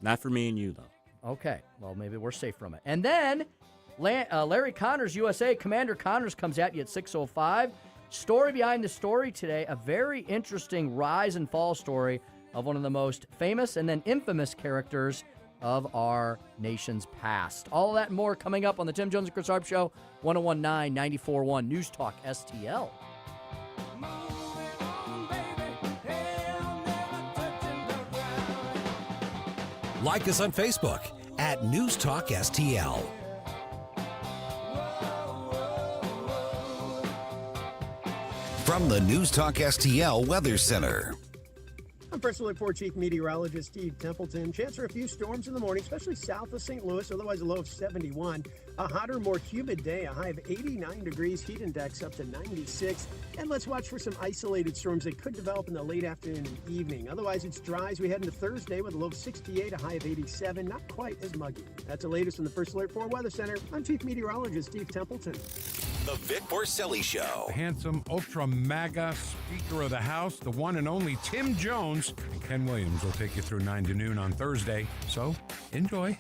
Not for me and you, though. Okay, well, maybe we're safe from it. And then Larry Connors, USA, Commander Connors comes at you at 6:05. Story behind the story today, a very interesting rise and fall story of one of the most famous and then infamous characters of our nation's past. All of that and more coming up on the Tim Jones and Chris Arps Show, 101.9 94.1 News Talk STL. Like us on Facebook at News Talk STL. From the News Talk STL Weather Center. I'm First Alert 4 Chief Meteorologist Steve Templeton. Chance for a few storms in the morning, especially south of St. Louis, otherwise a low of 71. A hotter, more humid day, a high of 89 degrees, heat index up to 96. And let's watch for some isolated storms that could develop in the late afternoon and evening. Otherwise, it's dry as we head into Thursday with a low of 68, a high of 87. Not quite as muggy. That's the latest from the First Alert 4 Weather Center. I'm Chief Meteorologist Steve Templeton. The Vic Borselli Show. Handsome, ultra MAGA Speaker of the House, the one and only Tim Jones. And Ken Williams will take you through 9 to noon on Thursday. So, enjoy.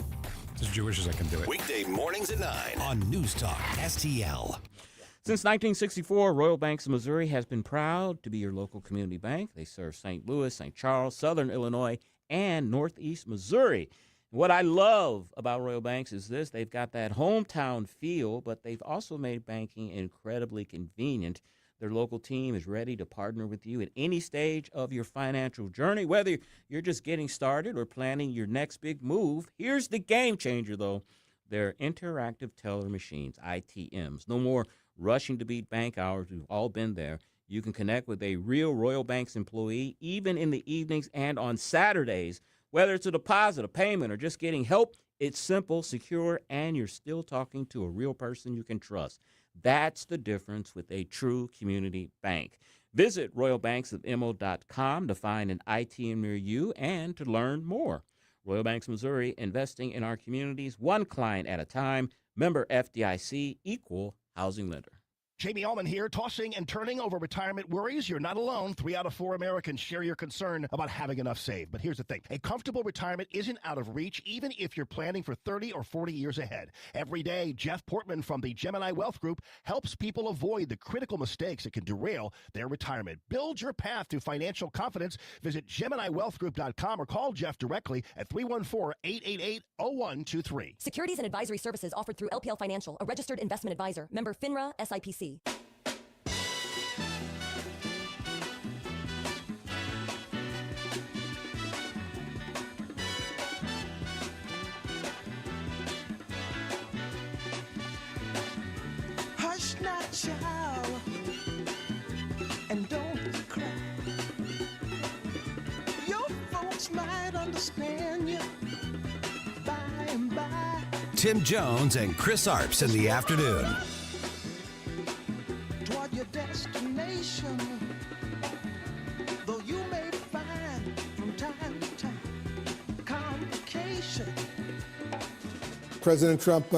It's as Jewish as I can do it. Weekday mornings at 9 on News Talk STL. Since 1964, Royal Banks of Missouri has been proud to be your local community bank. They serve St. Louis, St. Charles, Southern Illinois, and Northeast Missouri. What I love about Royal Banks is this. They've got that hometown feel, but they've also made banking incredibly convenient. Their local team is ready to partner with you at any stage of your financial journey, whether you're just getting started or planning your next big move. Here's the game changer, though. They're interactive teller machines, ITMs. No more rushing to beat bank hours. We've all been there. You can connect with a real Royal Banks employee, even in the evenings and on Saturdays. Whether it's a deposit, a payment, or just getting help, it's simple, secure, and you're still talking to a real person you can trust. That's the difference with a true community bank. Visit royalbanksofmo.com to find an ITM near you and to learn more. Royal Banks Missouri, investing in our communities, one client at a time. Member FDIC, equal housing lender. Jamie Allman here, tossing and turning over retirement worries. You're not alone. 3 out of 4 Americans share your concern about having enough saved. But here's the thing. A comfortable retirement isn't out of reach, even if you're planning for 30 or 40 years ahead. Every day, Jeff Portman from the Gemini Wealth Group helps people avoid the critical mistakes that can derail their retirement. Build your path to financial confidence. Visit GeminiWealthGroup.com or call Jeff directly at 314-888-0123. Securities and advisory services offered through LPL Financial, a registered investment advisor. Member FINRA, SIPC. Hush not, child, and don't cry. Your folks might understand you by and by. Tim Jones and Chris Arps in the afternoon. Toward your destination, though you may find from time to time complication. President Trump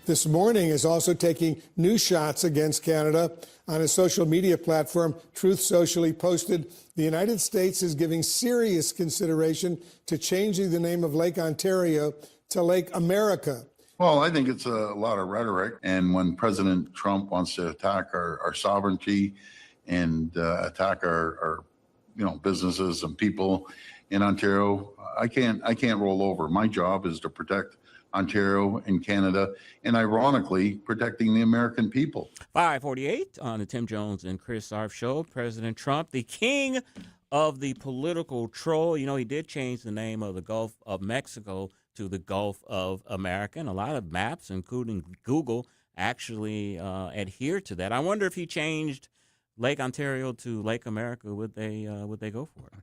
this morning is also taking new shots against Canada. On his social media platform, Truth Social, he posted, "The United States is giving serious consideration to changing the name of Lake Ontario to Lake America." Well, I think it's a lot of rhetoric. And when President Trump wants to attack our sovereignty and attack our businesses and people in Ontario, I can't roll over. My job is to protect Ontario and Canada, and ironically, protecting the American people. 548 on the Tim Jones and Chris Arps Show. President Trump, the king of the political troll. You know, he did change the name of the Gulf of Mexico to the Gulf of America, and a lot of maps, including Google, actually adhere to that. I wonder if he changed Lake Ontario to Lake America, would they go for it?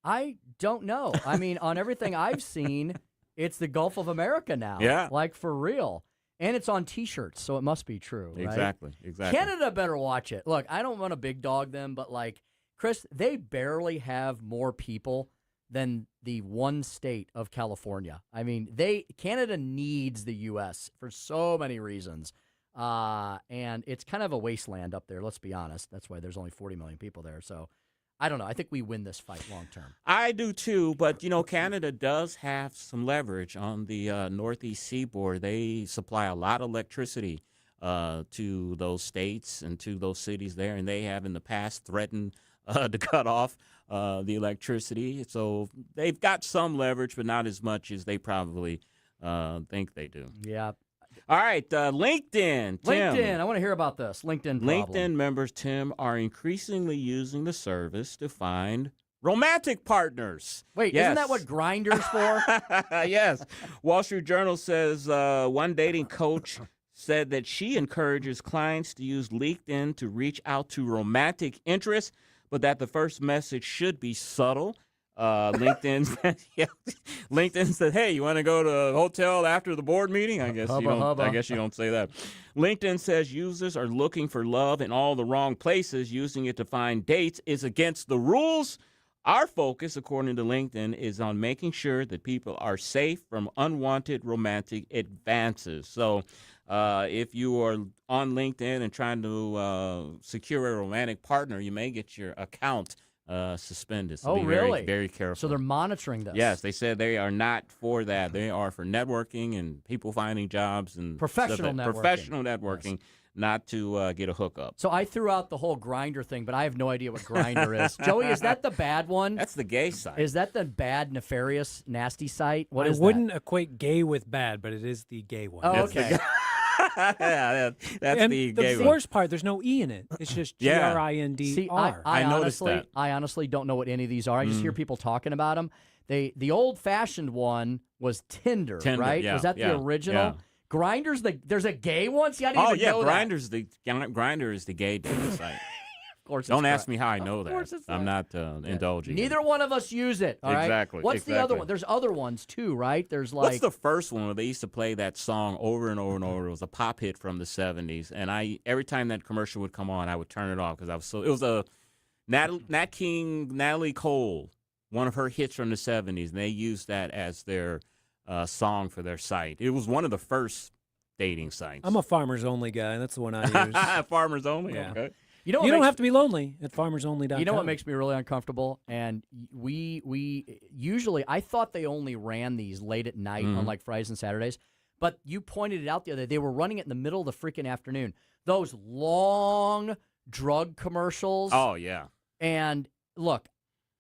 I don't know. I mean, on everything I've seen, it's the Gulf of America now. Yeah. Like, for real. And it's on T-shirts, so it must be true, right? Exactly. Canada better watch it. Look, I don't want to big dog them, but, like, Chris, they barely have more people than the one state of California. I mean, Canada needs the U.S. for so many reasons. And it's kind of a wasteland up there, let's be honest. That's why there's only 40 million people there. So I don't know. I think we win this fight long term. I do too, but Canada does have some leverage on the northeast seaboard. They supply a lot of electricity to those states and to those cities there, and they have in the past threatened to cut off the electricity. So they've got some leverage, but not as much as they probably think they do. Yeah. All right, LinkedIn. Tim. LinkedIn. I want to hear about this. LinkedIn problem. LinkedIn members, Tim, are increasingly using the service to find romantic partners. Wait, isn't that what Grindr's for? Yes. Wall Street Journal says one dating coach said that she encourages clients to use LinkedIn to reach out to romantic interests, but that the first message should be subtle. LinkedIn said, "Hey, you want to go to a hotel after the board meeting?" I guess you don't say that. LinkedIn says users are looking for love in all the wrong places. Using it to find dates is against the rules. Our focus, according to LinkedIn, is on making sure that people are safe from unwanted romantic advances. So if you are on LinkedIn and trying to secure a romantic partner, you may get your account suspended. So be really? Very, very careful. So they're monitoring this. Yes, they said they are not for that. They are for networking and people finding jobs and professional networking. Yes. Not to get a hookup. So I threw out the whole Grindr thing, but I have no idea what Grindr is. Joey, is that the bad one? That's the gay site. Is that the bad, nefarious, nasty site? What I is wouldn't equate gay with bad, but it is the gay one. Oh, okay. Yeah, that's and the gay the one. worst part, there's no E in it. It's just Grindr. See, I noticed that. I honestly don't know what any of these are. I just hear people talking about them. The old-fashioned one was Tinder, right? Yeah, was that the original? Yeah. Grindr's there's a gay one? See, I didn't even know that. Grindr is the gay dating site. Of course. Don't ask me how I know that. I'm not indulging. Neither one of us use it. All right? Exactly. What's the other one? There's other ones too, right? There's like what's the first one where they used to play that song over and over and over? It was a pop hit from the '70s, and every time that commercial would come on, I would turn it off because it was a Nat King, Natalie Cole, one of her hits from the '70s, and they used that as their song for their site. It was one of the first dating sites. I'm a Farmers Only guy. That's the one I use. Farmers Only? Yeah. Okay. You don't have to be lonely at farmersonly.com. You know what makes me really uncomfortable? And we usually, I thought they only ran these late at night on like Fridays and Saturdays, but you pointed it out the other day. They were running it in the middle of the freaking afternoon. Those long drug commercials. Oh, yeah. And look,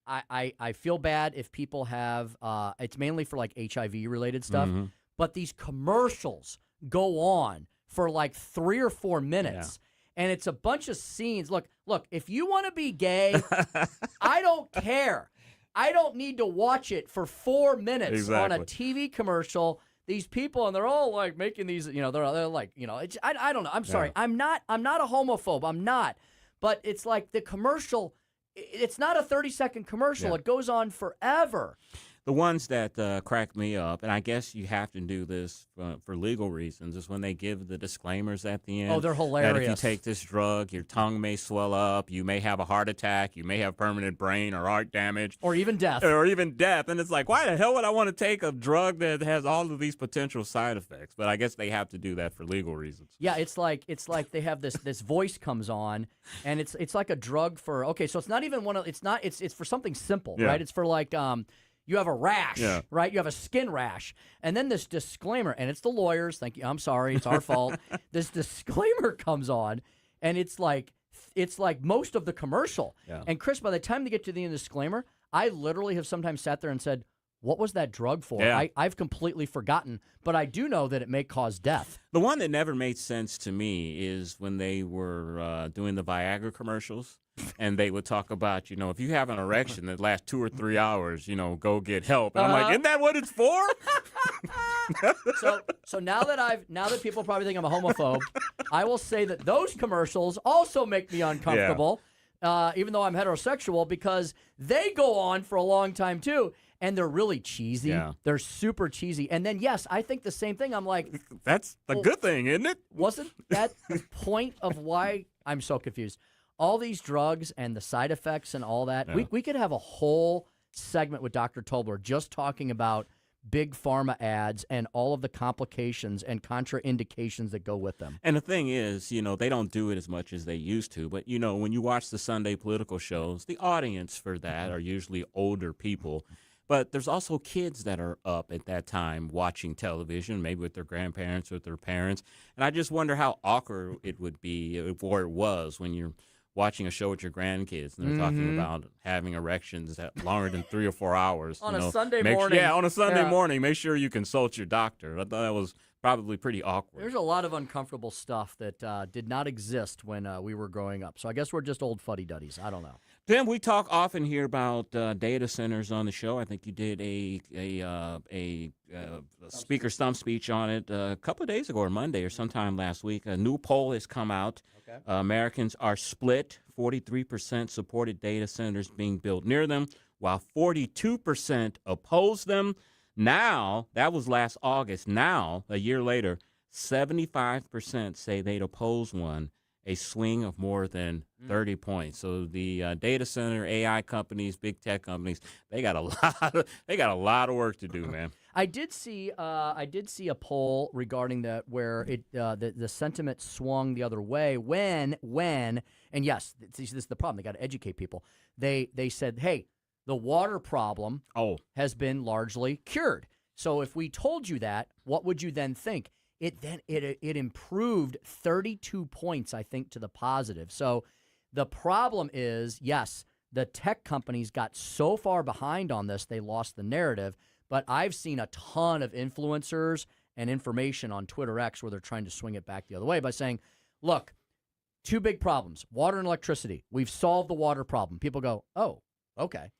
I feel bad if people have, it's mainly for like HIV-related stuff, but these commercials go on for like 3 or 4 minutes. Yeah. And it's a bunch of scenes. Look, if you want to be gay, I don't care. I don't need to watch it for 4 minutes on a TV commercial. These people, and they're all like making these, they're like, I don't know. I'm sorry. I'm not a homophobe. I'm not. But it's like the commercial, it's not a 30-second commercial. Yeah. It goes on forever. The ones that crack me up, and I guess you have to do this for legal reasons, is when they give the disclaimers at the end. Oh, they're hilarious. That if you take this drug, your tongue may swell up, you may have a heart attack, you may have permanent brain or heart damage. Or even death. And it's like, why the hell would I want to take a drug that has all of these potential side effects? But I guess they have to do that for legal reasons. Yeah, it's like they have this voice comes on, and it's like a drug for, okay, so it's not even it's for something simple, right? It's for like, you have a rash, right? You have a skin rash. And then this disclaimer, and it's the lawyers. Thank you. I'm sorry. It's our fault. This disclaimer comes on, and it's like most of the commercial. Yeah. And, Chris, by the time they get to the end of the disclaimer, I literally have sometimes sat there and said, what was that drug for? Yeah. I've completely forgotten, but I do know that it may cause death. The one that never made sense to me is when they were doing the Viagra commercials. And they would talk about, if you have an erection that lasts 2 or 3 hours, go get help. And I'm like, isn't that what it's for? So now that people probably think I'm a homophobe, I will say that those commercials also make me uncomfortable, even though I'm heterosexual, because they go on for a long time too. And they're really cheesy. Yeah. They're super cheesy. And then, yes, I think the same thing. I'm like, that's a good thing, isn't it? Wasn't that the point of why? I'm so confused. all these drugs and the side effects and all that. Yeah. We could have a whole segment with Dr. Tobler just talking about big pharma ads and all of the complications and contraindications that go with them. And the thing is, they don't do it as much as they used to. But, when you watch the Sunday political shows, the audience for that are usually older people. But there's also kids that are up at that time watching television, maybe with their grandparents or with their parents. And I just wonder how awkward it would be, or it was, when you're watching a show with your grandkids and they're talking about having erections that longer than 3 or 4 hours. On a Sunday morning. Yeah, on a Sunday Yeah. morning. Make sure you consult your doctor. I thought that was probably pretty awkward. There's a lot of uncomfortable stuff that did not exist when we were growing up. So I guess we're just old fuddy-duddies. I don't know. Tim, we talk often here about data centers on the show. I think you did a speaker stump speech on it a couple of days ago, or Monday, or sometime last week. A new poll has come out. Okay. Americans are split. 43% supported data centers being built near them, while 42% oppose them. Now, that was last August. Now, a year later, 75% say they'd oppose one. A swing of more than 30 points. So the data center, AI companies, big tech companies, they got a lot of work to do, man. I did see a poll regarding that where the sentiment swung the other way when and yes, this is the problem. They got to educate people. They said, hey, the water problem has been largely cured. So if we told you that, what would you then think? It improved 32 points, I think, to the positive. So the problem is, yes, the tech companies got so far behind on this, they lost the narrative. But I've seen a ton of influencers and information on Twitter X where they're trying to swing it back the other way by saying, look, two big problems, water and electricity. We've solved the water problem. People go, oh, okay.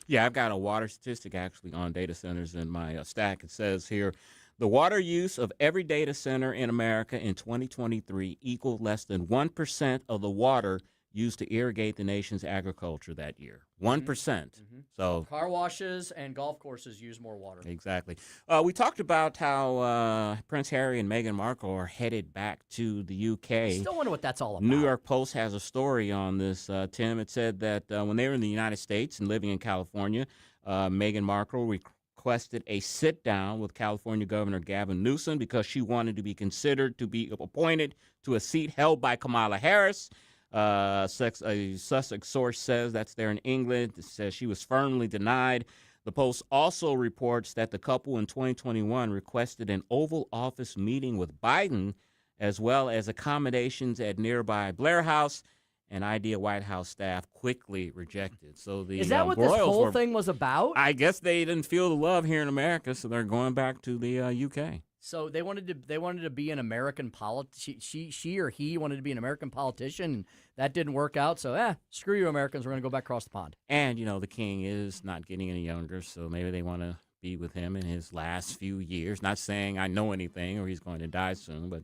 Yeah, I've got a water statistic actually on data centers in my stack. It says here, the water use of every data center in America in 2023 equaled less than 1% of the water used to irrigate the nation's agriculture that year. 1%. So car washes and golf courses use more water. Exactly. We talked about how Prince Harry and Meghan Markle are headed back to the UK. I still wonder what that's all about. New York Post has a story on this, Tim. It said that when they were in the United States and living in California, Meghan Markle requested a sit-down with California Governor Gavin Newsom because she wanted to be considered to be appointed to a seat held by Kamala Harris. A Sussex source says that's there in England. It says she was firmly denied. The Post also reports that the couple in 2021 requested an Oval Office meeting with Biden, as well as accommodations at nearby Blair House. An idea White House staff quickly rejected. So the is that what this whole thing was about? I guess they didn't feel the love here in America, so they're going back to the UK. So they wanted to be an American she or he wanted to be an American politician. And that didn't work out. So screw you, Americans. We're going to go back across the pond. And the king is not getting any younger, so maybe they want to be with him in his last few years. Not saying I know anything or he's going to die soon, but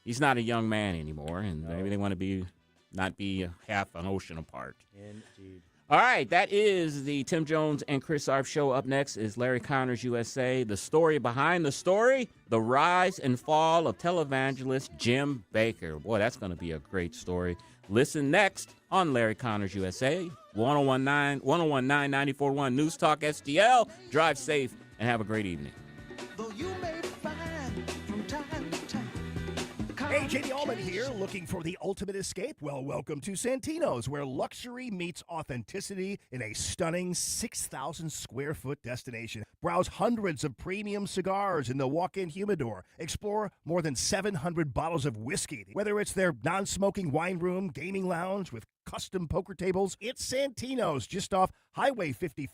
he's not a young man anymore, and maybe they want to not be half an ocean apart. Indeed. All right, that is the Tim Jones and Chris Arps show. Up next is Larry Connor's USA. The story behind the story, the rise and fall of televangelist Jim Bakker. Boy, that's going to be a great story. Listen next on Larry Connor's USA, 1019 94.1 News Talk STL. Drive safe and have a great evening. Though you may find from time to time. Hey, JD Allman here, looking for the ultimate escape? Well, welcome to Santino's, where luxury meets authenticity in a stunning 6,000 square foot destination. Browse hundreds of premium cigars in the walk-in humidor. Explore more than 700 bottles of whiskey. Whether it's their non-smoking wine room, gaming lounge with custom poker tables, it's Santino's just off Highway 55.